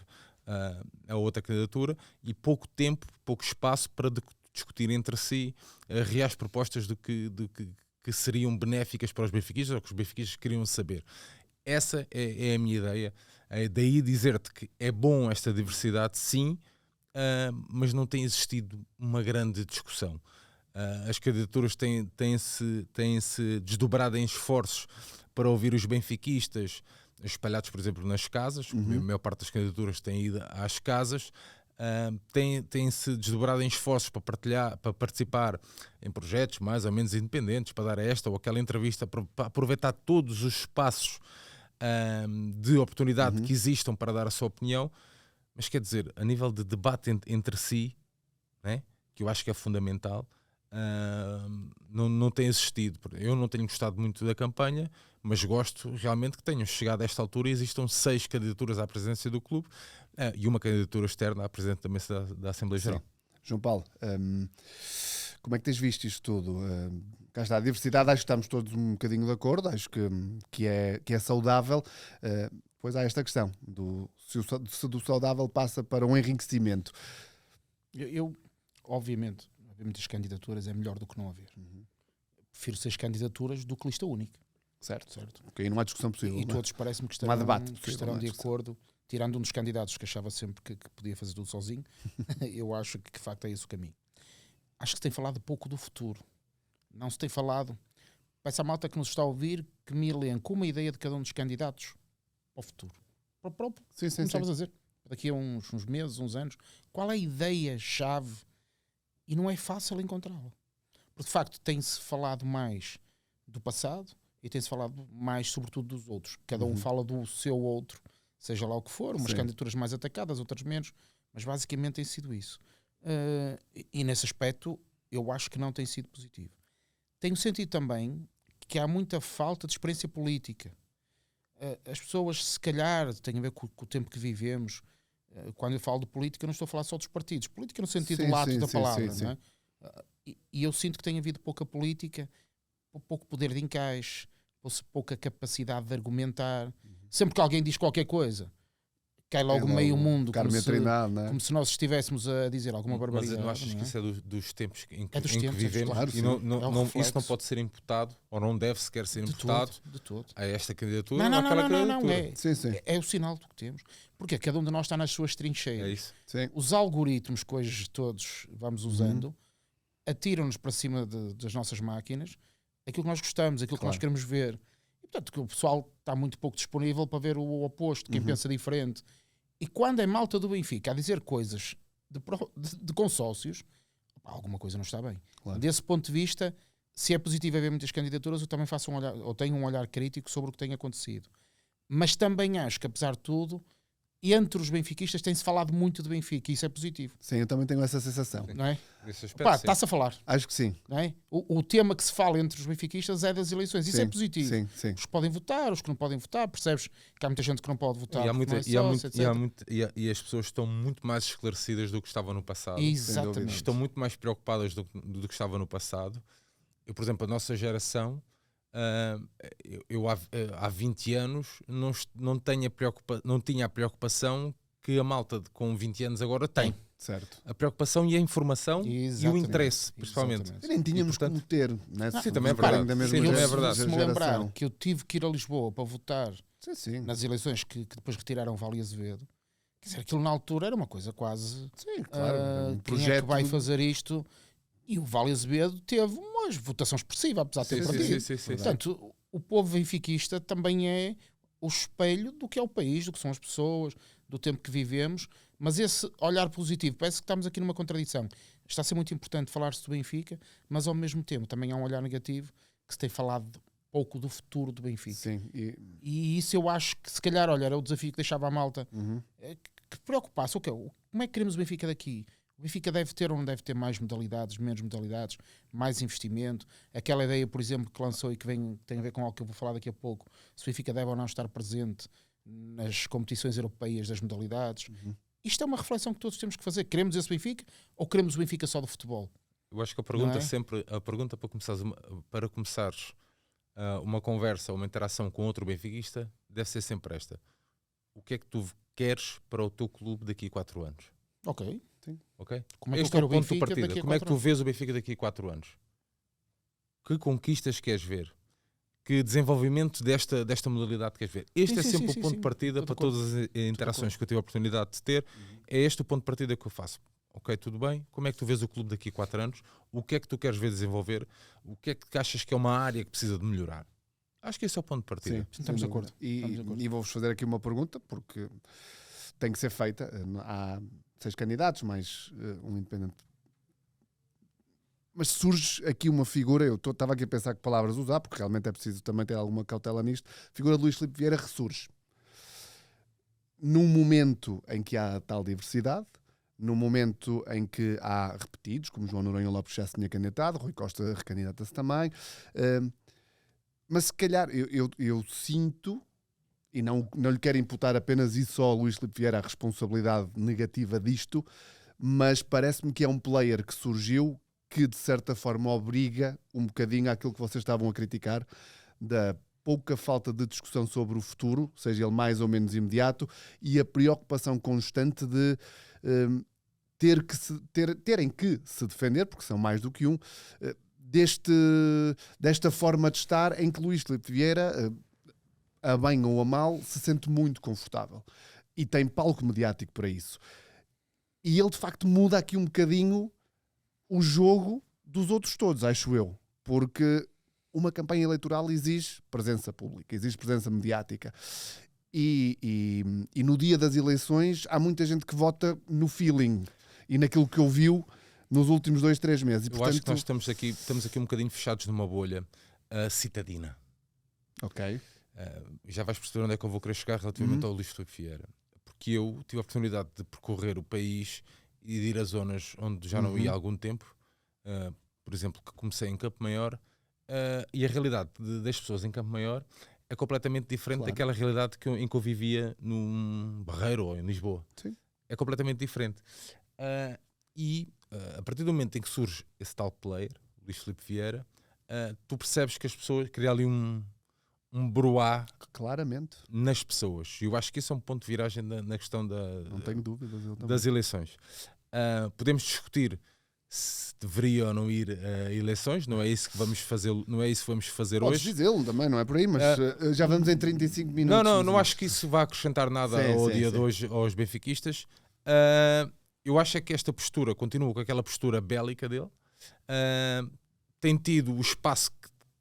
a outra candidatura, e pouco tempo, pouco espaço para discutir entre si reais propostas que seriam benéficas para os benfiquistas, ou que os benfiquistas queriam saber. Essa é a minha ideia. Daí dizer-te que é bom esta diversidade, sim, mas não tem existido uma grande discussão. As candidaturas têm-se desdobrado em esforços para ouvir os benfiquistas espalhados, por exemplo, nas casas. A maior parte das candidaturas tem ido às casas. Têm-se desdobrado em esforços para participar em projetos mais ou menos independentes, para dar esta ou aquela entrevista, para aproveitar todos os espaços de oportunidade que existam para dar a sua opinião. Mas quer dizer, a nível de debate entre si, né, que eu acho que é fundamental, não tem existido. Eu não tenho gostado muito da campanha, mas gosto realmente que tenham chegado a esta altura e existam 6 candidaturas à presidência do clube e uma candidatura externa à presidente da mesa da Assembleia Geral. João Paulo, como é que tens visto isto tudo? Cá está, a diversidade, acho que estamos todos um bocadinho de acordo, acho que é saudável. Pois há esta questão, se do saudável passa para um enriquecimento. Eu obviamente, as candidaturas é melhor do que não haver. Prefiro 6 candidaturas do que lista única. Certo. Ok, não há discussão possível. E não é? todos parece-me que Não há estarão, debate que possível, estarão não é de discussão. acordo, tirando um dos candidatos que achava sempre que podia fazer tudo sozinho. Eu acho que de facto é esse o caminho. Acho que se tem falado pouco do futuro. Não se tem falado. Peço à malta que nos está a ouvir que me elenque uma ideia de cada um dos candidatos para o futuro. Para o próprio, Sim, sim, como sim. estavas a dizer, daqui a uns meses, uns anos. Qual é a ideia-chave? E não é fácil encontrá-la. Porque de facto tem-se falado mais do passado e tem-se falado mais sobretudo dos outros. Cada um fala do seu outro, seja lá o que for, umas Sim. candidaturas mais atacadas, outras menos, mas basicamente tem sido isso. E nesse aspecto eu acho que não tem sido positivo. Tenho sentido também que há muita falta de experiência política. As pessoas, se calhar, tem a ver com o tempo que vivemos. Quando eu falo de política, não estou a falar só dos partidos. Política no sentido Sim, lato sim, da sim, palavra, sim, não é? E eu sinto que tem havido pouca política, pouco poder de encaixe, pouca capacidade de argumentar. Sempre que alguém diz qualquer coisa, cai logo Tem meio mundo, Carme Trindade, não é? como se nós estivéssemos a dizer alguma Mas barbaridade. não achas não que é? isso é dos tempos em que, É dos em que tempos, vivemos? claro, E sim. É um isso não reflexo. pode ser imputado, ou não deve sequer ser De imputado todo, de todo. a esta candidatura Não, ou não, àquela não, não, não, candidatura. Sim, sim. é o sinal do que temos. Porque cada um de nós está nas suas trincheiras. É isso. Sim. Os algoritmos que hoje todos vamos usando atiram-nos para cima das nossas máquinas aquilo que nós gostamos, aquilo que nós queremos ver. E, portanto, que o pessoal está muito pouco disponível para ver o oposto, quem pensa diferente. E quando é malta do Benfica a dizer coisas de consórcios, pá, alguma coisa não está bem. Claro. Desse ponto de vista, se é positivo haver muitas candidaturas, eu também faço um olhar, ou tenho um olhar crítico sobre o que tem acontecido. Mas também acho que, apesar de tudo, entre os benfiquistas tem-se falado muito de Benfica, e isso é positivo, Sim, eu também tenho essa sensação. não é? Nesse aspecto, Pá, sim. está-se a falar, Acho que sim. não é? O tema que se fala entre os benfiquistas é das eleições, isso Sim, é positivo. Sim, sim. Os que podem votar, os que não podem votar, percebes que há muita gente que não pode votar E, há porque muita, não é e, há sócio, muito- etc. e as pessoas estão muito mais esclarecidas do que estavam no passado. Exatamente. Estão muito mais preocupadas do que estava no passado. Eu, por exemplo, a nossa geração, eu há 20 anos não tinha a preocupação que a malta com 20 anos agora tem. Certo. A preocupação e a informação e o Exatamente, interesse, principalmente. exatamente. E nem tínhamos E, portanto, como ter, né? sim, também é Os parem verdade. da mesma Sim, também é Eu, verdade. se me geração. lembrar que eu tive que ir a Lisboa para votar Sim, sim. nas eleições que depois retiraram Vale Azevedo, quer dizer, aquilo na altura era uma coisa quase Sim, claro. Um quem é que vai fazer isto? E o Vale Azevedo teve uma votação expressiva, apesar de ter Sim, partido. sim. Portanto, o povo benfiquista também é o espelho do que é o país, do que são as pessoas, do tempo que vivemos, mas esse olhar positivo, parece que estamos aqui numa contradição. Está a ser muito importante falar-se do Benfica, mas ao mesmo tempo também há um olhar negativo que se tem falado pouco do futuro do Benfica. Sim. E isso eu acho que se calhar, olha, era o desafio que deixava a malta que preocupasse. Como é que queremos o Benfica daqui? O Benfica deve ter ou não deve ter mais modalidades, menos modalidades, mais investimento? Aquela ideia, por exemplo, que lançou e que tem a ver com algo que eu vou falar daqui a pouco, se o Benfica deve ou não estar presente nas competições europeias das modalidades. Isto é uma reflexão que todos temos que fazer. Queremos esse Benfica ou queremos o Benfica só do futebol? Eu acho que a Não pergunta para começares uma conversa, uma interação com outro benfiquista, deve ser sempre esta: o que é que tu queres para o teu clube daqui a 4 anos? Ok. Ok? Como é que eu Este quero é o o ponto de Benfica partida. daqui a Como é que 4 tu vês o Benfica daqui a 4 anos? Que conquistas queres ver? Que desenvolvimento desta modalidade queres ver? Este Sim, é sim, sempre sim, o ponto sim. de partida Estou de para todas as interações que eu tive a oportunidade de ter. É este o ponto de partida que eu faço. Ok, tudo bem. Como é que tu vês o clube daqui a 4 anos? O que é que tu queres ver desenvolver? O que é que achas que é uma área que precisa de melhorar? Acho que esse é o ponto de partida. Sim, Estamos de sem acordo. dúvida. Estamos de acordo. E vou-vos fazer aqui uma pergunta, porque tem que ser feita. Há 6 candidatos, mais um independente. Mas surge aqui uma figura, eu estava aqui a pensar que palavras usar, porque realmente é preciso também ter alguma cautela nisto. A figura de Luís Filipe Vieira ressurge. Num momento em que há tal diversidade, num momento em que há repetidos, como João Noronha Lopes já se tinha candidatado, Rui Costa recandidata-se também, mas se calhar eu sinto, e não lhe quero imputar apenas e só a Luís Filipe Vieira a responsabilidade negativa disto, mas parece-me que é um player que surgiu que de certa forma obriga um bocadinho àquilo que vocês estavam a criticar, da pouca falta de discussão sobre o futuro, seja ele mais ou menos imediato, e a preocupação constante de terem que se defender, porque são mais do que um, desta forma de estar em que Luís Filipe Vieira, a bem ou a mal, se sente muito confortável. E tem palco mediático para isso. E ele, de facto, muda aqui um bocadinho o jogo dos outros todos, acho eu. Porque uma campanha eleitoral exige presença pública, exige presença mediática. E no dia das eleições há muita gente que vota no feeling e naquilo que ouviu nos últimos 2-3 meses. E, Eu acho que nós estamos aqui um bocadinho fechados numa bolha citadina. Ok. Já vais perceber onde é que eu vou querer chegar relativamente ao Luís Filipe Vieira. Porque eu tive a oportunidade de percorrer o país e de ir a zonas onde já não ia há algum tempo. Por exemplo, que comecei em Campo Maior. E a realidade das pessoas em Campo Maior é completamente diferente Claro. daquela realidade em que eu vivia num Barreiro ou em Lisboa. Sim. É completamente diferente. A partir do momento em que surge esse tal player, Luís Filipe Vieira, tu percebes que as pessoas criam ali um broá Claramente. nas pessoas. E eu acho que isso é um ponto de viragem na questão Não tenho dúvidas. Eu também. das eleições. Podemos discutir se deveria ou não ir a eleições, não é isso que vamos fazer, não é isso que vamos fazer Podes hoje. dizê-lo também, não é por aí, mas já vamos em 35 minutos. Não acho que isso vá acrescentar nada Sim, ao sim, dia sim. de hoje aos benfiquistas. Eu acho é que esta postura continua com aquela postura bélica dele. Tem tido o espaço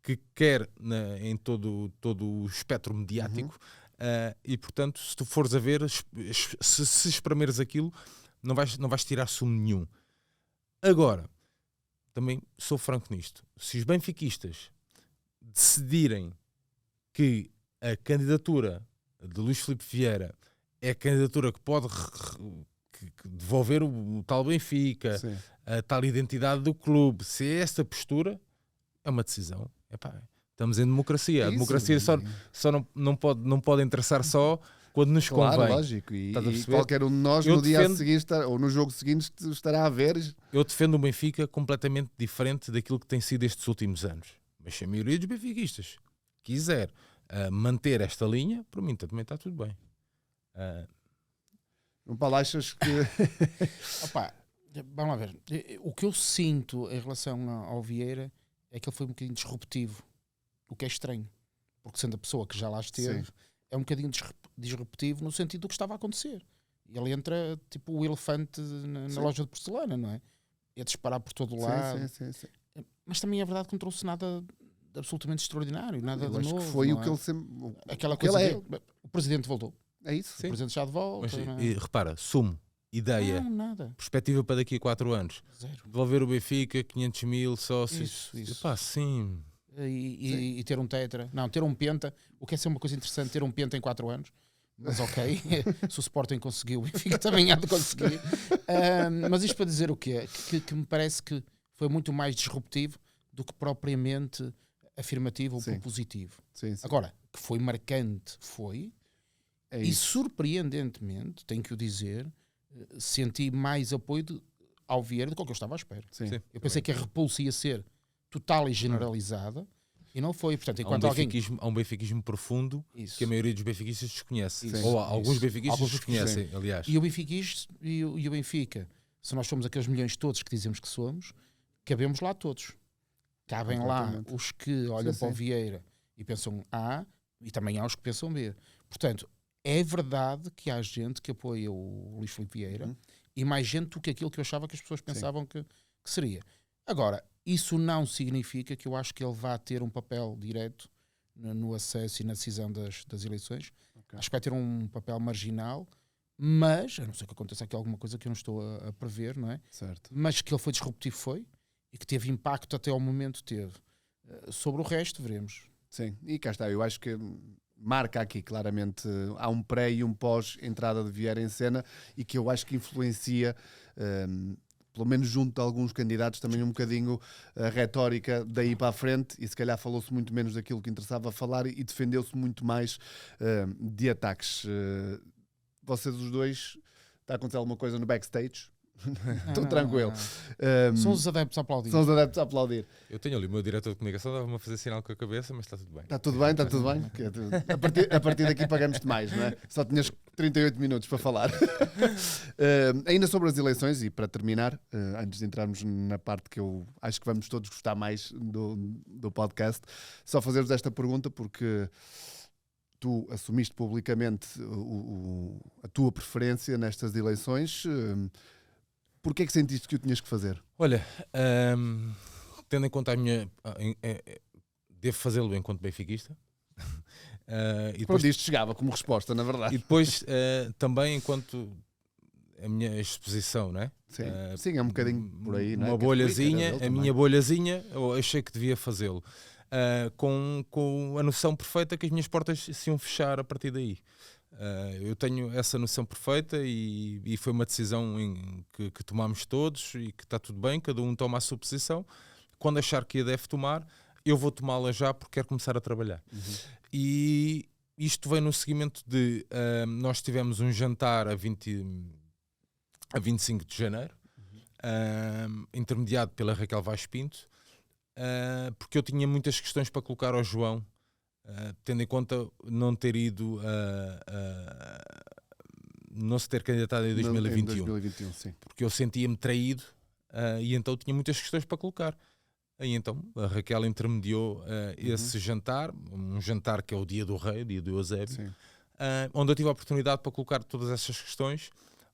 que quer em todo o espectro mediático. E portanto, se tu fores a ver, se espremeres aquilo, não vais tirar sumo nenhum. Agora, também sou franco nisto. Se os benfiquistas decidirem que a candidatura de Luís Filipe Vieira é a candidatura que pode que devolver o tal Benfica, Sim. a tal identidade do clube, se é esta postura, é uma decisão. Epá, estamos em democracia. A Isso, democracia só não pode interessar só quando nos Claro, convém. lógico. E Estás a perceber? qualquer um de nós Eu no dia a defendo- seguir ou no jogo seguinte estará a ver. Eu defendo um Benfica completamente diferente daquilo que tem sido estes últimos anos. Mas se a maioria dos benfiquistas quiser manter esta linha, para mim também está tudo bem. Não Paulo, achas que. Opa, vamos lá ver. O que eu sinto em relação ao Vieira é que ele foi um bocadinho disruptivo, o que é estranho, porque sendo a pessoa que já lá esteve, Sim. é um bocadinho disruptivo no sentido do que estava a acontecer. Ele entra tipo o elefante na loja de porcelana, não é? É disparar por todo o lado. Sim. Mas também é verdade que não trouxe nada de absolutamente extraordinário, nada Eu de acho novo. que foi não o é? que ele sempre. Aquela o que coisa ele é. dele, o presidente voltou. É isso. O presidente já de volta. Mas, não é? e repara, sumo, ideia, Não, nada. perspectiva para daqui a 4 anos. Zero. Devolver o Benfica, 500 mil sócios. Isso. Epá, sim. E ter um tetra, não, ter um penta, o que é ser uma coisa interessante, ter um penta em 4 anos, mas ok, se o Sporting conseguiu, o Benfica também há de conseguir. Mas isto para dizer o quê? Que me parece que foi muito mais disruptivo do que propriamente afirmativo ou Sim. propositivo. Sim. Agora, que foi marcante, foi, É e isso. surpreendentemente, tenho que o dizer, senti mais apoio ao Vieira do que o que eu estava à espera. Sim. Eu pensei que a repulsa ia ser total e generalizada e não foi. Portanto, Há um, enquanto alguém. benfiquismo profundo Isso. que a maioria dos benfiquistas desconhece. Isso. Ou alguns Isso. benfiquistas Alguns desconhecem, aliás. E o Benfica, se nós somos aqueles milhões todos que dizemos que somos, cabemos lá todos. Cabem lá Completamente. os que olham Sim, para o sim. Vieira e pensam A, e também há os que pensam B. Portanto, é verdade que há gente que apoia o Luís Filipe Vieira e mais gente do que aquilo que eu achava que as pessoas pensavam que seria. Agora, isso não significa que eu acho que ele vá ter um papel direto no acesso e na decisão das eleições. Ok. Acho que vai ter um papel marginal, mas, a não ser que aconteça aqui alguma coisa que eu não estou a prever, não é? Certo. Mas que ele foi disruptivo foi, e que teve impacto até ao momento teve. Sobre o resto, veremos. Sim. E cá está. Eu acho que marca aqui claramente. Há um pré e um pós entrada de Vieira em cena e que eu acho que influencia. Pelo menos junto de alguns candidatos, também um bocadinho a retórica daí para a frente, e se calhar falou-se muito menos daquilo que interessava falar e defendeu-se muito mais de ataques. Vocês os dois, está a acontecer alguma coisa no backstage? Estou tranquilo. São os adeptos a aplaudir. São os adeptos a aplaudir. Eu tenho ali o meu diretor de comunicação, estava-me a fazer sinal com a cabeça, mas está tudo bem. Está tudo bem, está tudo bem. A partir daqui pagamos-te mais, não é? Só tinhas 38 minutos para falar. Ainda sobre as eleições, e para terminar, antes de entrarmos na parte que eu acho que vamos todos gostar mais do podcast, só fazer-vos esta pergunta, porque tu assumiste publicamente a tua preferência nestas eleições. Porquê é que sentiste que o tinhas que fazer? Olha, tendo em conta a minha... devo fazê-lo enquanto benfiquista. E depois, Pronto, isto chegava como resposta, na verdade. e depois também enquanto a minha exposição, não é? Sim, sim, é um bocadinho por aí, não é? Uma Que bolhazinha, dele a minha bolhazinha, eu achei que devia fazê-lo. Com a noção perfeita que as minhas portas se iam fechar a partir daí. Eu tenho essa noção perfeita e foi uma decisão que tomámos todos e que está tudo bem, cada um toma a sua posição. Quando achar que a deve tomar, eu vou tomá-la já porque quero começar a trabalhar. E isto vem no seguimento de nós tivemos um jantar a 25 de janeiro, intermediado pela Raquel Vaz Pinto, porque eu tinha muitas questões para colocar ao João, tendo em conta não ter ido não se ter candidatado em 2021, Em 2021 sim. porque eu sentia-me traído, e então tinha muitas questões para colocar. Aí então a Raquel intermediou esse jantar, um jantar que é o Dia do Rei, Dia do Eusébio, onde eu tive a oportunidade para colocar todas essas questões.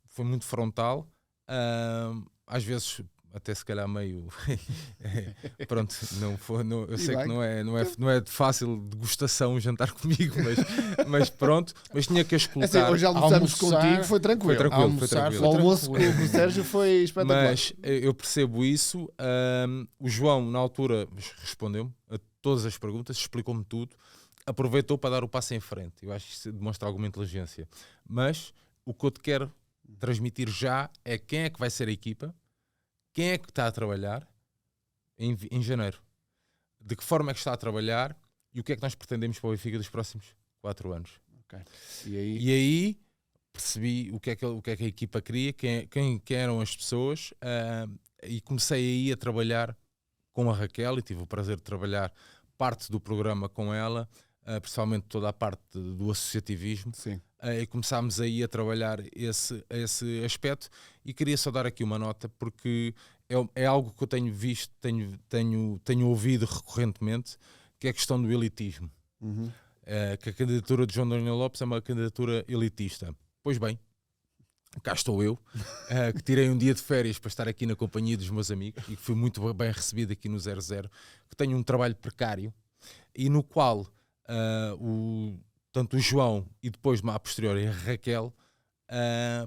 Foi muito frontal, às vezes até se calhar meio pronto, eu sei que não é de fácil degustação jantar comigo, mas pronto, mas tinha que as colocar. Hoje almoçamos contigo, foi tranquilo. Foi tranquilo. O almoço com o Sérgio foi espetacular. Mas eu percebo isso. O João na altura respondeu-me a todas as perguntas, explicou-me tudo, aproveitou para dar o passo em frente. Eu acho que isso demonstra alguma inteligência. Mas o que eu te quero transmitir já é quem é que vai ser a equipa, quem é que está a trabalhar em janeiro, de que forma é que está a trabalhar e o que é que nós pretendemos para o Benfica dos próximos 4 anos. Okay. E aí percebi o que é que a equipa queria, quem eram as pessoas, e comecei aí a trabalhar com a Raquel, e tive o prazer de trabalhar parte do programa com ela, principalmente toda a parte do associativismo. Sim. E começámos aí a trabalhar esse aspecto, e queria só dar aqui uma nota, porque é algo que eu tenho visto, tenho ouvido recorrentemente, que é a questão do elitismo. Que a candidatura de João Daniel Lopes é uma candidatura elitista. Pois bem, cá estou eu, que tirei um dia de férias para estar aqui na companhia dos meus amigos, e que fui muito bem recebido aqui no 00, que tenho um trabalho precário, e no qual tanto o João e depois, a posteriori, a Raquel,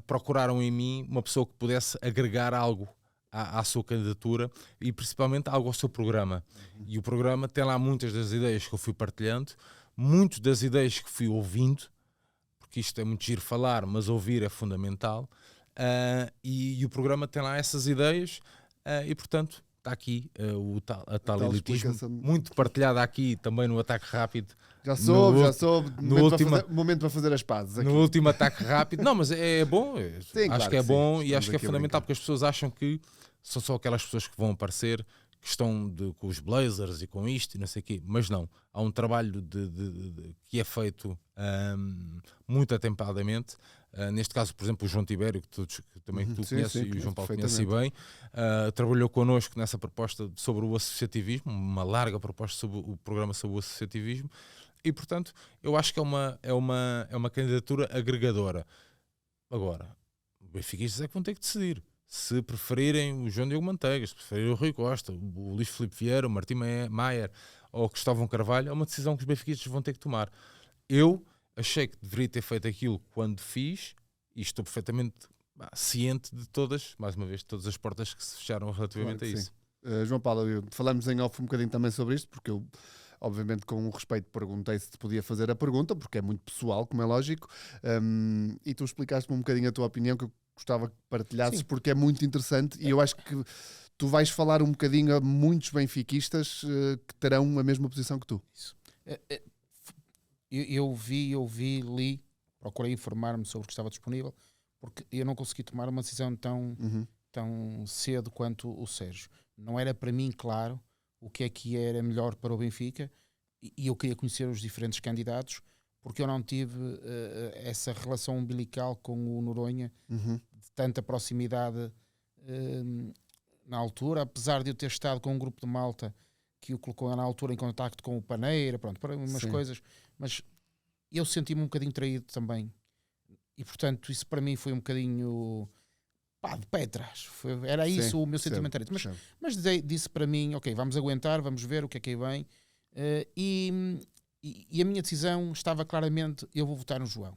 procuraram em mim uma pessoa que pudesse agregar algo à sua candidatura, e principalmente algo ao seu programa. E o programa tem lá muitas das ideias que eu fui partilhando, muitas das ideias que fui ouvindo, porque isto é muito giro falar, mas ouvir é fundamental, e o programa tem lá essas ideias, e portanto está aqui a tal elitismo, muito partilhada aqui também no Ataque Rápido. Já soube. Momento para fazer as pazes aqui. No último Ataque Rápido. Não, mas é bom. Sim, acho claro que é bom, sim. E acho que é fundamental, porque as pessoas acham que são só aquelas pessoas que vão aparecer, que estão com os Blazers e com isto e não sei o quê. Mas não. Há um trabalho que é feito muito atempadamente. Neste caso, por exemplo, o João Tibério, que tu conheces, e o João Paulo conhece bem, trabalhou connosco nessa proposta sobre o associativismo, uma larga proposta sobre o programa sobre o associativismo, e portanto eu acho que é uma candidatura agregadora. Agora, os benfiquistas é que vão ter que decidir se preferirem o João Diogo Manteigas, se preferirem o Rui Costa, o Luís Filipe Vieira, o Martim Maier ou o Cristóvão Carvalho. É uma decisão que os benfiquistas vão ter que tomar. Eu achei que deveria ter feito aquilo quando fiz, e estou perfeitamente ciente de todas as portas que se fecharam relativamente a isso. João Paulo, falamos em off um bocadinho também sobre isto, porque eu, obviamente, com o respeito, perguntei se te podia fazer a pergunta, porque é muito pessoal, como é lógico, e tu explicaste-me um bocadinho a tua opinião, que eu gostava que partilhasses, porque é muito interessante, e eu acho que tu vais falar um bocadinho a muitos benfiquistas que terão a mesma posição que tu. Isso. Eu vi, li, procurei informar-me sobre o que estava disponível, porque eu não consegui tomar uma decisão tão cedo quanto o Sérgio. Não era para mim claro o que é que era melhor para o Benfica, e eu queria conhecer os diferentes candidatos, porque eu não tive essa relação umbilical com o Noronha, de tanta proximidade na altura, apesar de eu ter estado com um grupo de malta que o colocou na altura em contacto com o Paneira, pronto, para umas coisas, mas eu senti-me um bocadinho traído também, e portanto isso para mim foi um bocadinho de pé atrás. Era isso o meu sentimento. Mas disse para mim, ok, vamos aguentar, vamos ver o que é que aí vem, e a minha decisão estava claramente, eu vou votar no João,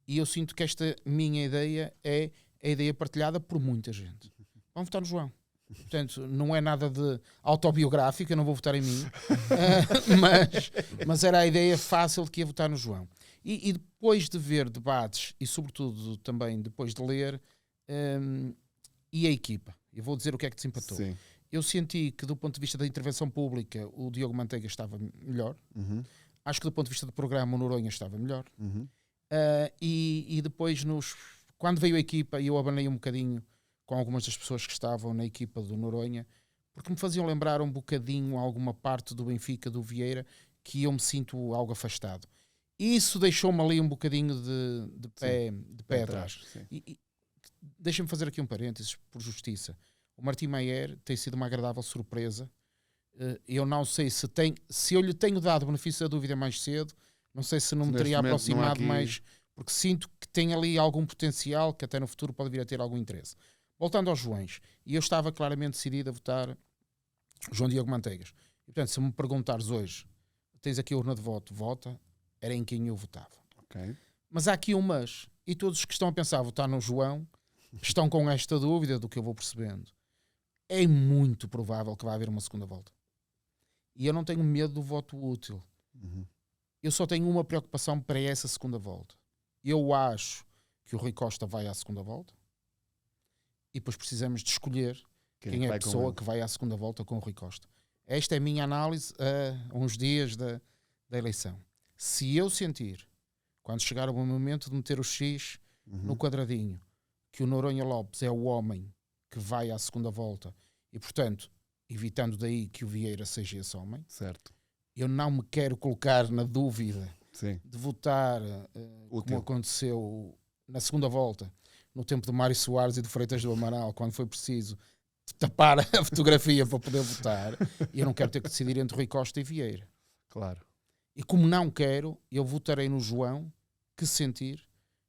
e eu sinto que esta minha ideia é a ideia partilhada por muita gente. Vamos votar no João. Portanto, não é nada de autobiográfico, eu não vou votar em mim, mas era a ideia fácil de que ia votar no João. E depois de ver debates, e sobretudo também depois de ler, e a equipa, eu vou dizer o que é que desempatou. Eu senti que do ponto de vista da intervenção pública o Diogo Manteiga estava melhor. Acho que do ponto de vista do programa o Noronha estava melhor. E depois quando veio a equipa eu abanei um bocadinho com algumas das pessoas que estavam na equipa do Noronha, porque me faziam lembrar um bocadinho alguma parte do Benfica, do Vieira, que eu me sinto algo afastado. Isso deixou-me ali um bocadinho de pé atrás. E deixa-me fazer aqui um parênteses, por justiça. O Martim Maier tem sido uma agradável surpresa. Eu não sei se eu lhe tenho dado o benefício da dúvida mais cedo, não sei se não me teria aproximado mais, porque sinto que tem ali algum potencial que até no futuro pode vir a ter algum interesse. Voltando aos Joões, e eu estava claramente decidido a votar João Diogo Manteigas. E, portanto, se me perguntares hoje, tens aqui a urna de voto, vota, era em quem eu votava. Okay. Mas há aqui um mas, e todos os que estão a pensar votar no João estão com esta dúvida do que eu vou percebendo. É muito provável que vai haver uma segunda volta. E eu não tenho medo do voto útil. Eu só tenho uma preocupação para essa segunda volta. Eu acho que o Rui Costa vai à segunda volta e depois precisamos de escolher quem é a pessoa que vai à segunda volta com o Rui Costa. Esta é a minha análise a uns dias da eleição. Se eu sentir, quando chegar o momento de meter o X no quadradinho, que o Noronha Lopes é o homem que vai à segunda volta e, portanto, evitando daí que o Vieira seja esse homem, certo. Eu não me quero colocar na dúvida de votar como aconteceu na segunda volta, no tempo do Mário Soares e do Freitas do Amaral, quando foi preciso tapar a fotografia para poder votar. E eu não quero ter que decidir entre Rui Costa e Vieira. Claro. E como não quero, eu votarei no João, que sentir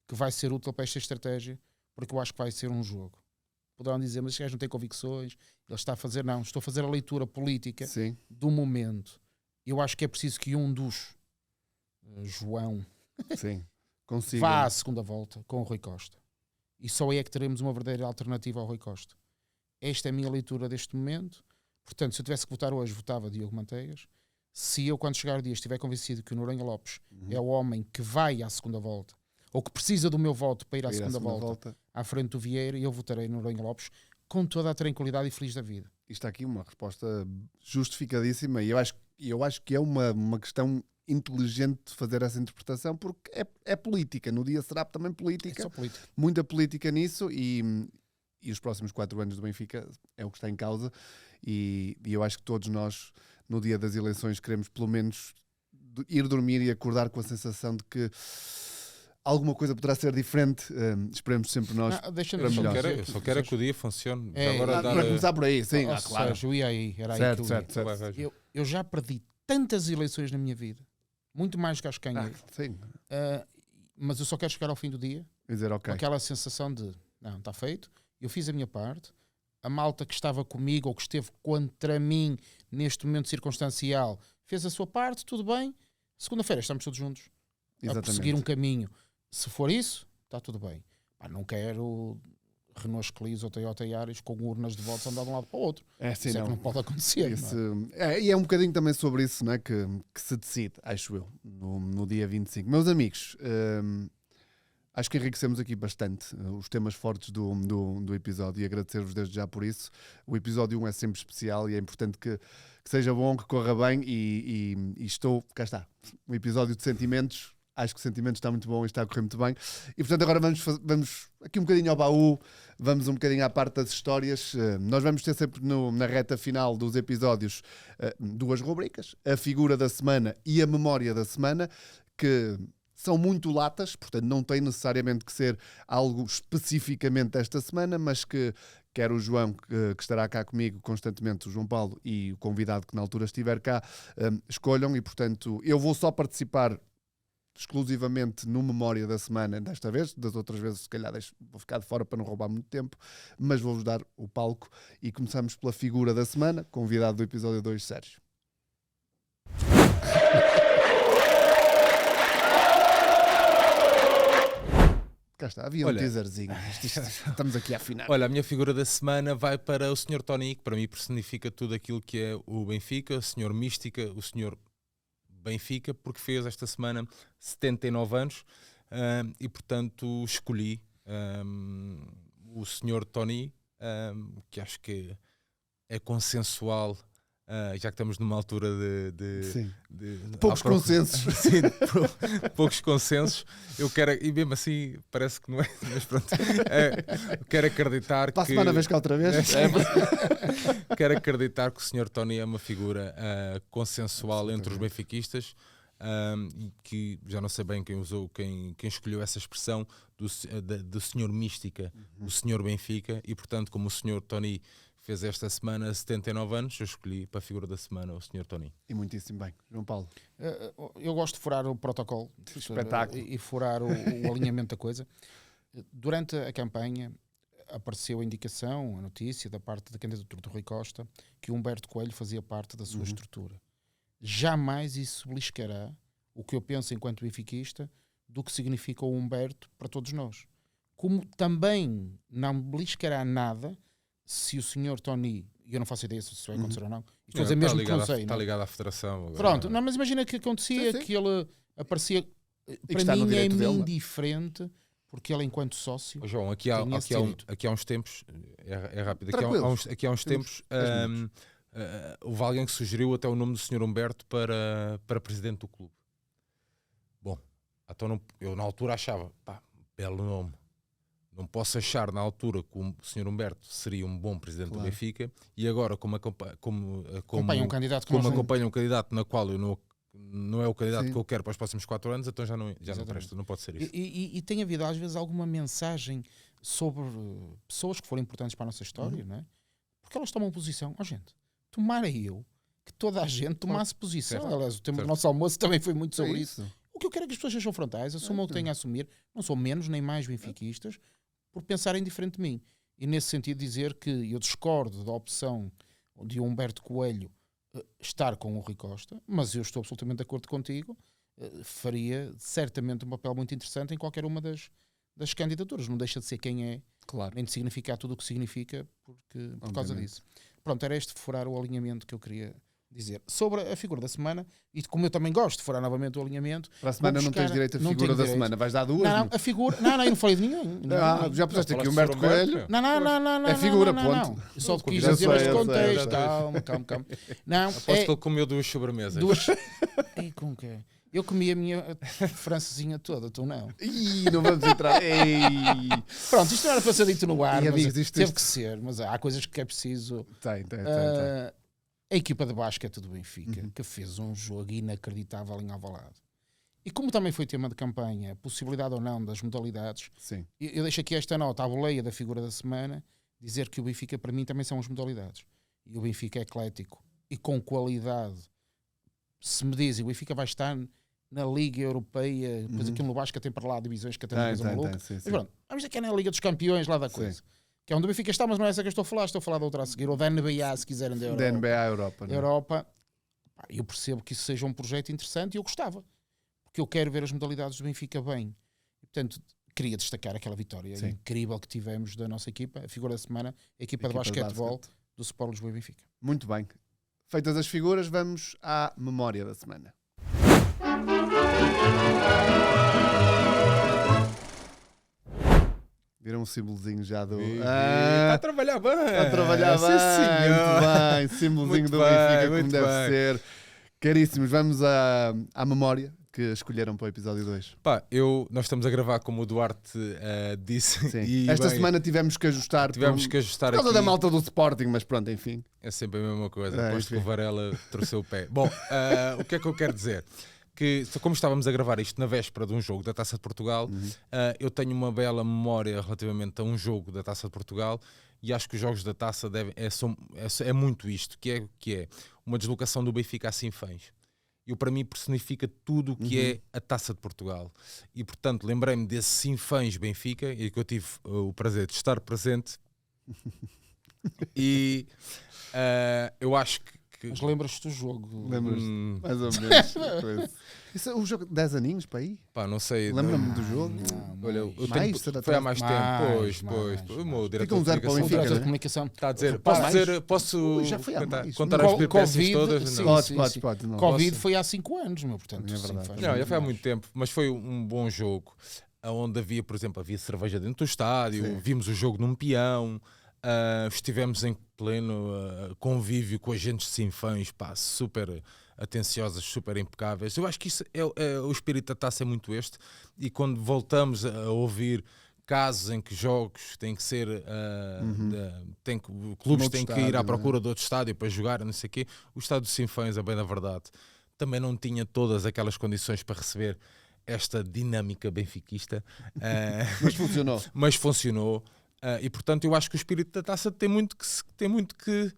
que vai ser útil para esta estratégia, porque eu acho que vai ser um jogo. Poderão dizer, mas este gajo não tem convicções, ele está a fazer, não, estou a fazer a leitura política do momento. Eu acho que é preciso que um dos João vá à segunda volta com o Rui Costa. E só é que teremos uma verdadeira alternativa ao Rui Costa. Esta é a minha leitura deste momento. Portanto, se eu tivesse que votar hoje, votava Diogo Manteigas. Se eu, quando chegar o dia, estiver convencido que o Noronha Lopes é o homem que vai à segunda volta, ou que precisa do meu voto para ir à segunda volta, à frente do Vieira, eu votarei no Noronha Lopes com toda a tranquilidade e feliz da vida. Isto aqui é uma resposta justificadíssima e eu acho que é uma questão inteligente de fazer essa interpretação, porque é política. No dia será também política. É só política. Muita política nisso e os próximos 4 anos do Benfica é o que está em causa e eu acho que todos nós, no dia das eleições, queremos pelo menos ir dormir e acordar com a sensação de que alguma coisa poderá ser diferente. Esperemos sempre nós para melhor. Eu só quero que o dia funcione. Para começar por aí, sim. Claro. Eu ia aí, era certo, aí que eu ia. Eu já perdi tantas eleições na minha vida, muito mais que acho que ganhei. Mas eu só quero chegar ao fim do dia com aquela sensação de, não, está feito, eu fiz a minha parte, a malta que estava comigo ou que esteve contra mim neste momento circunstancial fez a sua parte, tudo bem, segunda-feira estamos todos juntos a perseguir um caminho. Se for isso, está tudo bem. Não quero Renault Escalise ou Toyota Yaris com urnas de votos andar de um lado para o outro. Isso é que não pode acontecer. E é um bocadinho também sobre isso, não é, que se decide, acho eu, no dia 25. Meus amigos, acho que enriquecemos aqui bastante os temas fortes do episódio e agradecer-vos desde já por isso. O episódio 1 é sempre especial e é importante que seja bom, que corra bem e cá está. Um episódio de sentimentos. Acho que o sentimento está muito bom e está a correr muito bem. E, portanto, agora vamos aqui um bocadinho ao baú, vamos um bocadinho à parte das histórias. Nós vamos ter sempre na reta final dos episódios 2 rubricas, a figura da semana e a memória da semana, que são muito latas, portanto não tem necessariamente que ser algo especificamente desta semana, mas que quer o João, que estará cá comigo constantemente, o João Paulo, e o convidado que na altura estiver cá, escolham. E, portanto, eu vou só participar exclusivamente no Memória da Semana desta vez. Das outras vezes se calhar vou ficar de fora para não roubar muito tempo, mas vou-vos dar o palco e começamos pela figura da semana, convidado do episódio 2, Sérgio. Cá está, havia um teaserzinho. Estamos aqui a afinar. Olha, a minha figura da semana vai para o Sr. Tony, que para mim personifica tudo aquilo que é o Benfica, o Sr. Mística, o Sr. Benfica, porque fez esta semana 79 anos e, portanto, escolhi o Sr. Tony, que acho que é consensual, já que estamos numa altura Sim. de Poucos consensos. Sim, poucos consensos. Eu quero, e mesmo assim parece que não é, mas pronto. Quero acreditar Para a que. semana vez cá outra vez. Quero acreditar que o Sr. Tony é uma figura consensual entre os benfiquistas. E que já não sei bem quem usou, quem escolheu essa expressão do Senhor Mística, o Senhor Benfica, e portanto, como o Sr. Tony fez esta semana 79 anos, eu escolhi para a figura da semana o Sr. Tony. E muitíssimo bem. João Paulo. Eu gosto de furar o protocolo Espetáculo. e furar o alinhamento da coisa. Durante a campanha apareceu a indicação, a notícia da parte da candidatura do Rui Costa, que Humberto Coelho fazia parte da sua estrutura. Jamais isso beliscará o que eu penso enquanto benfiquista do que significa o Humberto para todos nós. Como também não beliscará nada se o senhor Tony, e eu não faço ideia se isso vai acontecer ou não, estou a dizer mesmo que não sei. Está ligado à federação. Agora. Pronto, não, mas imagina que acontecia, Sim. que ele aparecia, que está para no mim é direito dele, não é? indiferente, porque ele enquanto sócio... Oh, João, aqui há uns tempos, é rápido, aqui há uns tempos houve alguém que sugeriu até o nome do Sr. Humberto para presidente do clube. Bom, então eu na altura achava, belo nome. Não posso achar na altura que o Sr. Humberto seria um bom presidente do Benfica, e agora como acompanha um candidato acompanha um candidato na qual eu não é o candidato Sim. que eu quero para os próximos 4 anos, então já não presta, não pode ser isso. E tem havido às vezes alguma mensagem sobre pessoas que foram importantes para a nossa história, não é? Porque elas tomam posição. Gente, tomara eu que toda a gente tomasse posição. Certo. Aliás, o tempo do Certo. nosso almoço também foi muito sobre É isso. O que eu quero é que as pessoas sejam frontais, assumam o que têm a assumir, não são menos nem mais benfiquistas por pensarem diferente de mim. E nesse sentido dizer que eu discordo da opção de Humberto Coelho estar com o Rui Costa, mas eu estou absolutamente de acordo contigo, faria certamente um papel muito interessante em qualquer uma das candidaturas. Não deixa de ser quem é, Claro. nem de significar tudo o que significa por causa Obviamente. disso. Pronto, era este furar o alinhamento que eu queria dizer. Sobre a figura da semana, e como eu também gosto de furar novamente o alinhamento... Para a semana não tens direito a não figura tenho da direito. semana. Vais dar duas? Não, a figura... Não, eu não falei de ninguém. Já puseste aqui Falaste Humberto sobre Humberto, Coelho. Não. É figura, não. ponto. Eu só quis Já dizer sei, este eu sei, contexto. eu sei. Calma. Não, Aposto que ele comeu 2 sobremesas. duas... Ei, com o quê? Eu comi a minha francesinha toda, tu não. Ih, não vamos entrar. Ei. Pronto, isto não era para ser dito no ar, E, mas amigos, isto- teve que ser. Mas há coisas que é preciso... Tem. A equipa de basquete do Benfica, que fez um jogo inacreditável em Alvalade. E como também foi tema de campanha, possibilidade ou não das modalidades, Sim. eu deixo aqui esta nota, à boleia da figura da semana, dizer que o Benfica para mim também são as modalidades. E o Benfica é eclético e com qualidade. Se me dizem, o Benfica vai estar na Liga Europeia, depois aquilo no basquete tem para lá divisões que até não Tem, maluca. sim. Mas pronto, vamos dizer que é na Liga dos Campeões lá da coisa. Que é onde o Benfica está, mas não é essa que eu estou a falar da outra a seguir, ou da NBA, se quiserem, da Europa. Da NBA Europa. não é? Europa, eu percebo que isso seja um projeto interessante e eu gostava, porque eu quero ver as modalidades do Benfica bem. E, portanto, queria destacar aquela vitória Sim. incrível que tivemos da nossa equipa, a figura da semana, a equipa de basquetebol do Sport Lisboa e Benfica. Muito bem. Feitas as figuras, vamos à memória da semana. Viram um símbolozinho já do... Está a trabalhar bem. Está a trabalhar Sim, bem, senhor. muito bem. Símbolozinho Muito do bem, Benfica, como muito deve bem. ser. Caríssimos, vamos à memória que escolheram para o episódio 2. Nós estamos a gravar como o Duarte disse. Sim. E, Esta bem, semana tivemos que ajustar tivemos que ajustar por causa aqui. da malta do Sporting, mas pronto, enfim. É sempre a mesma coisa. É, Aposto que enfim. o Varela torceu o pé. Bom, o que é que eu quero dizer? Que, como estávamos a gravar isto na véspera de um jogo da Taça de Portugal, eu tenho uma bela memória relativamente a um jogo da Taça de Portugal e acho que os jogos da Taça é muito isto, que é uma deslocação do Benfica a Sinfãs. Eu, para mim, personifica tudo o que é a Taça de Portugal. E, portanto, lembrei-me desse Sinfãs Benfica, e que eu tive o prazer de estar presente. E eu acho que... Mas lembras-te do jogo? Lembras? Mais ou menos. Coisa. Isso é um jogo de 10 aninhos para aí? Pá, não sei. Lembra-me do jogo? Olha, eu Mais, tenho, será foi há atrás? mais tempo. Mais. O meu Fica diretor um de zero para o O comunicação Benfica, diretor né? de comunicação. está a dizer. Mais? Posso Já foi há contar, mais. contar Não. as peripécias Covid, todas? sim. Não. Pode. Não. Covid Posso? foi há 5 anos, meu, portanto. É verdade. sim, faz Não, já muito foi há mais. muito tempo, mas foi um bom jogo, onde havia, por exemplo, havia cerveja dentro do estádio, Sim. vimos o jogo num peão, Estivemos em pleno convívio com agentes de Sinfãs, super atenciosos, super impecáveis. Eu acho que isso o espírito da taça é muito este, e quando voltamos a ouvir casos em que jogos têm que ser clubes têm que ir à procura de outro estádio para jogar, não sei o quê, o estádio de Sinfãs, a bem da verdade, também não tinha todas aquelas condições para receber esta dinâmica benfiquista, Mas funcionou. E portanto eu acho que o espírito da taça tem muito que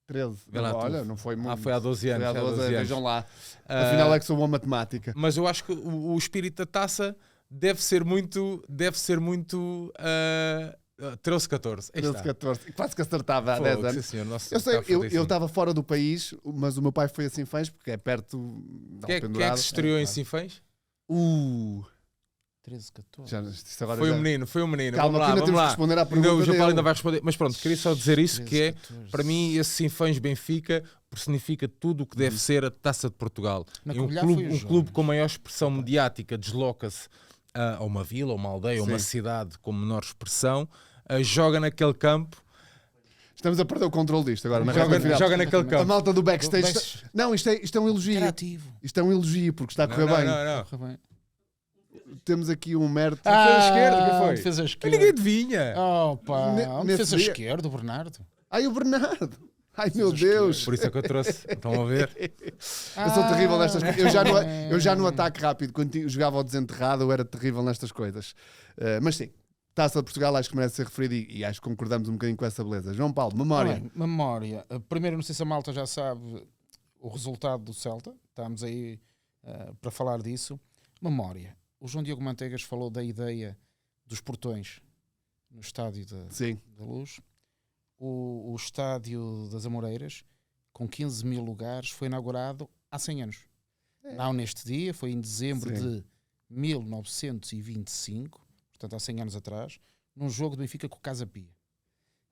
13. Vê lá, Olha, não foi muito. foi há 12 anos. Foi há 12 anos. anos. Vejam lá. Afinal é que sou boa matemática. Mas eu acho que o espírito da taça deve ser muito 13, 14. 13, 14. Quase que acertava há 10 Fogo, anos. sim, senhor. Nossa, Eu sei, está eu fortíssimo. estava fora do país, mas o meu pai foi a Sinfãs, porque é perto da Quem é que se estreou em Sinfãs? 13, 14. Já, isto agora Foi já... o menino, foi o menino. Calma, Vamos que ainda lá, temos vamos que lá. responder à Ainda pergunta o João Paulo dele. ainda vai responder. Mas pronto, queria só dizer isso, 13, que é, 14. para mim, esse Sinfãs Benfica personifica tudo o que deve ser a Taça de Portugal. Na E um Covilhã clube, foi o Jonas. clube com maior expressão mediática desloca-se a uma vila, a uma aldeia, a uma Sim. cidade com menor expressão, joga naquele campo, Estamos a perder o controle disto agora. Na reta final. joga naquele A campo. malta do backstage. Backstage. Não, isto é um elogio. Interativo. Isto é um elogio, porque está a correr Não, bem. não. Corre bem. Temos aqui um mérito. Defesa esquerda, que foi? Defesa Mas esquerda. ninguém adivinha. Opa, Nesse defesa dia- esquerda, o Bernardo. Ai, o Bernardo. Ai, meu Deus. Por isso é que eu trouxe. Estão a ver? Eu sou terrível nestas coisas. Eu já no ataque rápido, quando jogava ao desenterrado, eu era terrível nestas coisas. Mas sim, Taça de Portugal acho que merece ser referido e acho que concordamos um bocadinho com essa beleza. João Paulo, memória. Bem, memória. Primeiro, não sei se a malta já sabe o resultado do Celta. Estamos aí para falar disso. Memória. O João Diogo Manteigas falou da ideia dos portões no Estádio Sim, da Luz. O Estádio das Amoreiras, com 15 mil lugares, foi inaugurado há 100 anos. Não neste dia, foi em dezembro Sim. de 1925, portanto há 100 anos atrás, num jogo do Benfica com o Casa Pia.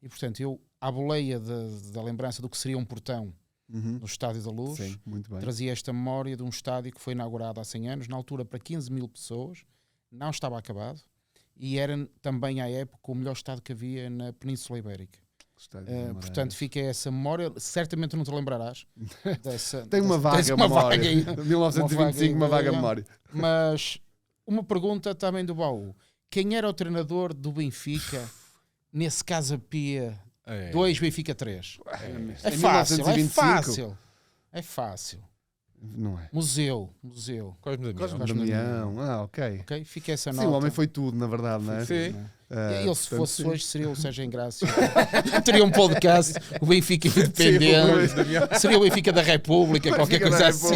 E portanto eu, à boleia da lembrança do que seria um portão no Estádio da Luz, sim, muito bem. trazia esta memória de um estádio que foi inaugurado há 100 anos, na altura para 15 mil pessoas, não estava acabado, e era também à época o melhor estádio que havia na Península Ibérica. Portanto, fica essa memória. Certamente não te lembrarás dessa. Tem uma tens vaga uma memória. vaga aí. 1925, uma vaga aí. memória. Mas uma pergunta também do baú: quem era o treinador do Benfica nesse Casa Pia 2, Benfica 3? É Em fácil, 1925? é fácil. Não é? Museu. Cosme Damião. Cosme Damião. Ok. Ok? Fica essa Sim, nota. o homem foi tudo, na verdade, não é? Sim. E ele, se portanto, fosse sim. hoje, seria o Sérgio Engrácio. Teria um podcast, o Benfica Independente. Seria o Benfica da República, qualquer Benfica da coisa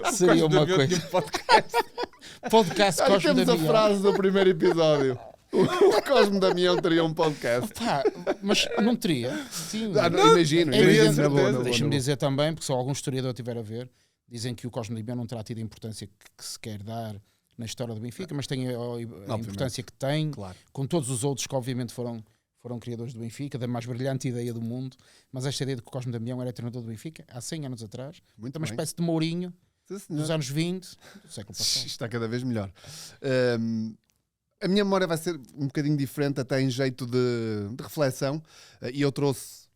assim. Seria uma coisa. Podcast Aí Cosme temos a Damião. frase do primeiro episódio. O Cosme Damião teria um podcast. Pá, mas não teria. Sim. Imagino, É evidente. na boa, na boa, Deixa-me na boa. dizer também, porque se algum historiador tiver a ver, dizem que o Cosme Damião não terá tido a importância que se quer dar na história do Benfica, mas tem a importância que tem, Claro. com todos os outros que obviamente foram criadores do Benfica, da mais brilhante ideia do mundo, mas esta ideia de que o Cosme Damião era treinador do Benfica há 100 anos atrás, Muito uma bem. espécie de Mourinho Sim, senhor. dos anos 20 do século Isto passado. está cada vez melhor. A minha memória vai ser um bocadinho diferente, até em jeito de reflexão, e eu trouxe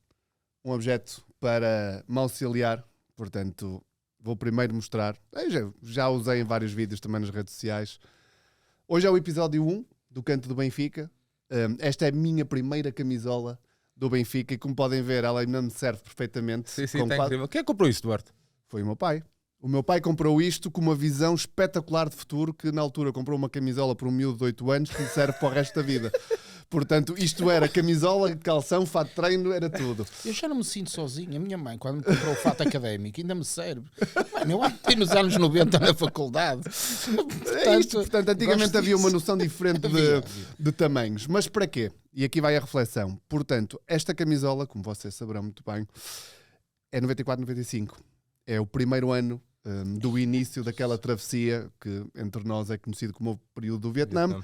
um objeto para me auxiliar, portanto, vou primeiro mostrar. Eu já usei em vários vídeos também nas redes sociais. Hoje é o episódio 1 do Canto do Benfica. Esta é a minha primeira camisola do Benfica e, como podem ver, ela ainda me serve perfeitamente. Sim, Com está quatro- incrível. Quem é que comprou isso, Duarte? Foi o meu pai. O meu pai comprou isto com uma visão espetacular de futuro, que na altura comprou uma camisola para um miúdo de 8 anos que lhe serve para o resto da vida. Portanto, isto era camisola, calção, fato de treino, era tudo. Eu já não me sinto sozinho. A minha mãe, quando me comprou o fato académico, ainda me serve. Mano, eu aprendi nos anos 90 na faculdade. É isto. Portanto, antigamente gosto havia uma disso. noção diferente Havia. de tamanhos. Mas para quê? E aqui vai a reflexão. Portanto, esta camisola, como vocês saberão muito bem, é 94-95. É o primeiro ano do início daquela travessia que entre nós é conhecido como o período do Vietnã.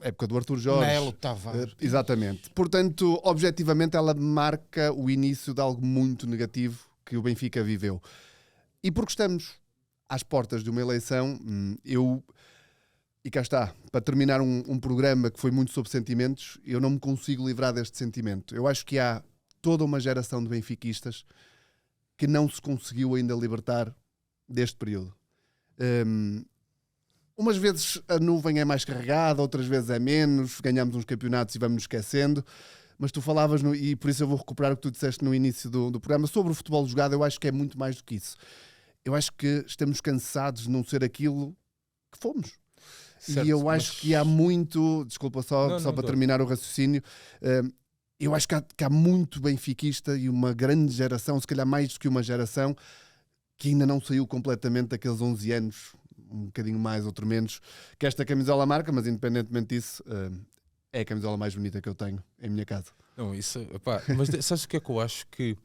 Época do Arthur Jorge. Nelo Tavares. Exatamente. Portanto, objetivamente, ela marca o início de algo muito negativo que o Benfica viveu. E porque estamos às portas de uma eleição, eu E cá está, para terminar um programa que foi muito sobre sentimentos, eu não me consigo livrar deste sentimento. Eu acho que há toda uma geração de benfiquistas que não se conseguiu ainda libertar deste período. Umas vezes a nuvem é mais carregada, outras vezes é menos, ganhamos uns campeonatos e vamos nos esquecendo, mas tu falavas, e por isso eu vou recuperar o que tu disseste no início do programa, sobre o futebol jogado. Eu acho que é muito mais do que isso. Eu acho que estamos cansados de não ser aquilo que fomos. Certo, e eu acho que há muito, desculpa só para terminar o raciocínio, eu acho que há muito benfiquista e uma grande geração, se calhar mais do que uma geração, que ainda não saiu completamente daqueles 11 anos, um bocadinho mais, outro menos, que esta camisola marca, mas independentemente disso, é a camisola mais bonita que eu tenho em minha casa. Não, isso, epá, mas sabes o que é que eu acho? Que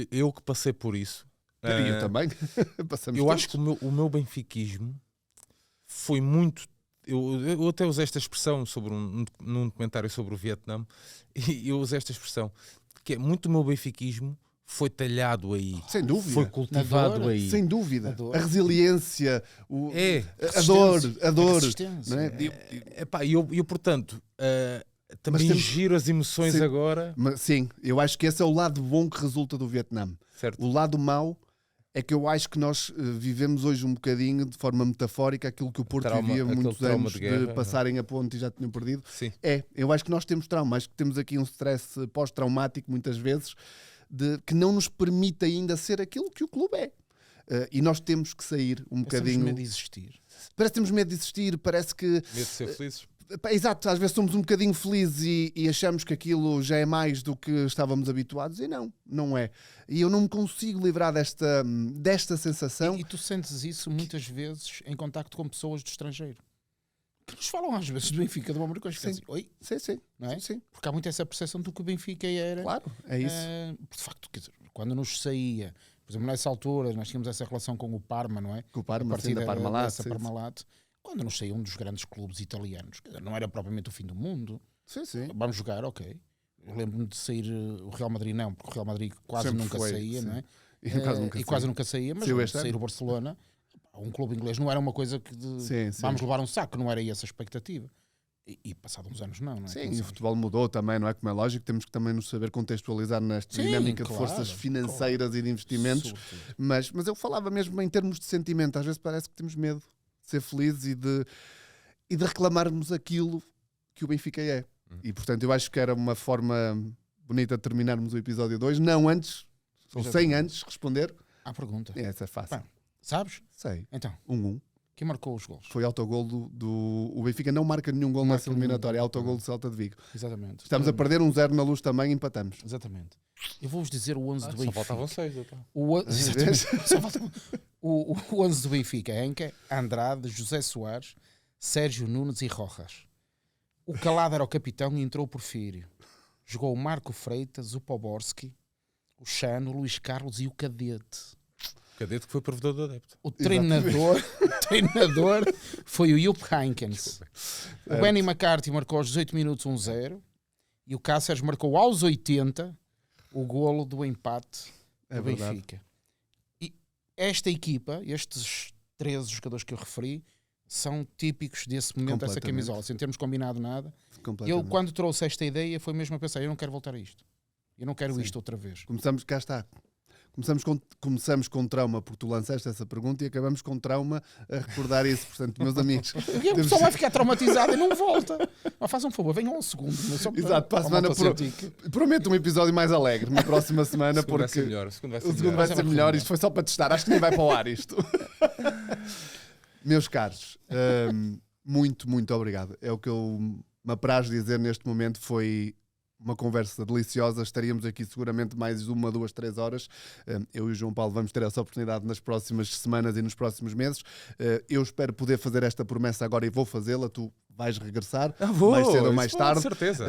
eu que passei por isso, E eu também. Passamos eu todos. acho que o meu benfiquismo foi muito. Eu até usei esta expressão num documentário sobre o Vietnã, e eu usei esta expressão, que é muito o meu benfiquismo foi talhado aí, Sem dúvida. foi cultivado dor, aí. Sem dúvida. A dor. A resiliência, a Resistência. dor. Resistência. Não é? Epá, eu, portanto, também temos- giro as emoções Sim. agora. Mas, sim, eu acho que esse é o lado bom que resulta do Vietnã. Certo. O lado mau é que eu acho que nós vivemos hoje um bocadinho, de forma metafórica, aquilo que o Porto vivia aquele muitos trauma anos de guerra, passarem a ponte e já tinham perdido. Sim. Eu acho que nós temos trauma, acho que temos aqui um stress pós-traumático, muitas vezes, que não nos permite ainda ser aquilo que o clube é. E nós temos que sair um Temos bocadinho. medo de existir. Parece que temos medo de existir, parece que. Medo de ser felizes. Exato, às vezes somos um bocadinho felizes e achamos que aquilo já é mais do que estávamos habituados, e não é. E eu não me consigo livrar desta sensação. E tu sentes isso muitas vezes em contacto com pessoas do estrangeiro. Que nos falam às vezes do Benfica, do Amor, Sim. assim, oi, Sim, não é? sim, Porque há muito essa percepção do que o Benfica era. claro, é isso. De facto, quer dizer, quando nos saía, por exemplo, nessa altura, nós tínhamos essa relação com o Parma, não é? Com o Parma, A sim, da partir Parmalat. dessa Sim, Parmalat, quando nos saía um dos grandes clubes italianos, quer dizer, não era propriamente o fim do mundo. sim. Vamos jogar, ok. Eu lembro-me de sair o Real Madrid, não, porque o Real Madrid quase Sempre nunca foi, saía, sim. não é? E quase nunca saía, mas Saiu este sair ano. o Barcelona, um clube inglês, não era uma coisa que Sim. vamos levar um saco, não era essa a expectativa. E passado uns anos, não é? Sim, e o futebol mudou também, não é? Como é lógico, temos que também nos saber contextualizar nesta Sim, dinâmica claro, de forças financeiras e de investimentos. Sobretudo. Mas eu falava mesmo em termos de sentimento. Às vezes parece que temos medo de ser felizes e de reclamarmos aquilo que o Benfica é. E portanto eu acho que era uma forma bonita de terminarmos o episódio 2. Não antes, ou sem antes responder. Há pergunta. Essa é fácil. Pá. Sabes? Sei. Então, 1-1. quem marcou os gols? Foi autogol O Benfica não marca nenhum gol nessa eliminatória. É autogol do Celta de Vigo. Exatamente. Estamos a perder 1-0 na Luz também e empatamos. Exatamente. Eu vou-vos dizer o 11 do Só Benfica. faltavam 6. Então. Exatamente. Só falta o 11 do Benfica: Henke, Andrade, José Soares, Sérgio Nunes e Rojas. O Calado era o capitão e entrou o Porfírio. Jogou o Marco Freitas, o Poborski, o Chano, o Luís Carlos e o Cadete. Cadete que foi provedor do adepto. O treinador foi o Jupp Heynckes. O Benny McCarthy marcou aos 18 minutos 1-0 e o Cáceres marcou aos 80 o golo do empate do Benfica. E esta equipa, estes 13 jogadores que eu referi, são típicos desse momento, dessa camisola, sem termos combinado nada. Eu, quando trouxe esta ideia, foi mesmo a pensar, eu não quero voltar a isto. Eu não quero isto outra vez. Cá está. Começamos com trauma porque tu lançaste essa pergunta e acabamos com trauma a recordar isso. Portanto, meus amigos. E a pessoa vai ficar traumatizada e não volta. Mas façam um favor, venham um segundo. Só Exato, para a semana prometo um episódio mais alegre na próxima semana. Segundo vai porque ser melhor. O segundo vai ser melhor. Isto foi só para testar. Acho que nem vai para o ar isto. Meus caros, muito, muito obrigado. É o que eu me apraz dizer neste momento. Foi uma conversa deliciosa. Estaríamos aqui seguramente mais 1, 2, 3 horas. Eu e o João Paulo vamos ter essa oportunidade nas próximas semanas e nos próximos meses. Eu espero poder fazer esta promessa agora e vou fazê-la. Tu vais regressar mais cedo ou mais tarde. Com certeza.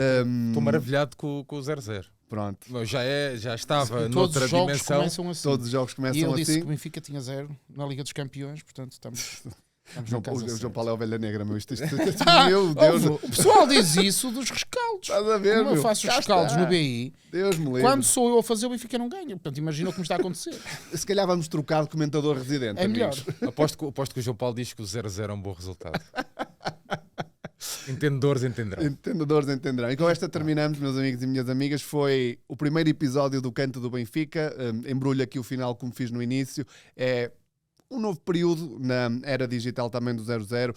Estou maravilhado com o 0-0. Pronto. Já estava todos noutra os jogos dimensão. começam assim. Todos os jogos E começam eu disse assim. que o Benfica tinha 0 na Liga dos Campeões, portanto estamos O João Paulo é ovelha negra, meu. Ah, meu Deus. O pessoal diz isso dos rescaldos. Estás a ver, Como eu meu? faço os Cá rescaldos está. no BI, Deus me livre. quando sou eu a fazer, o Benfica não ganha. Portanto, imagina o que me está a acontecer. Se calhar vamos trocar de comentador residente. É melhor. amigos. Aposto que o João Paulo diz que o 0-0 é um bom resultado. Entendedores entenderão. Entendedores entenderão. E com esta terminamos, meus amigos e minhas amigas. Foi o primeiro episódio do Canto do Benfica. Embrulho aqui o final como fiz no início. É um novo período na era digital também do 00.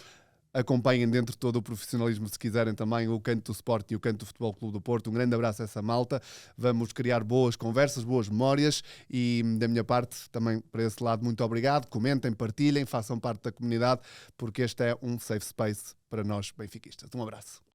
Acompanhem dentro de todo o profissionalismo, se quiserem também, o Canto do Sport e o Canto do Futebol Clube do Porto. Um grande abraço a essa malta. Vamos criar boas conversas, boas memórias e da minha parte também para esse lado muito obrigado. Comentem, partilhem, façam parte da comunidade porque este é um safe space para nós benfiquistas. Um abraço.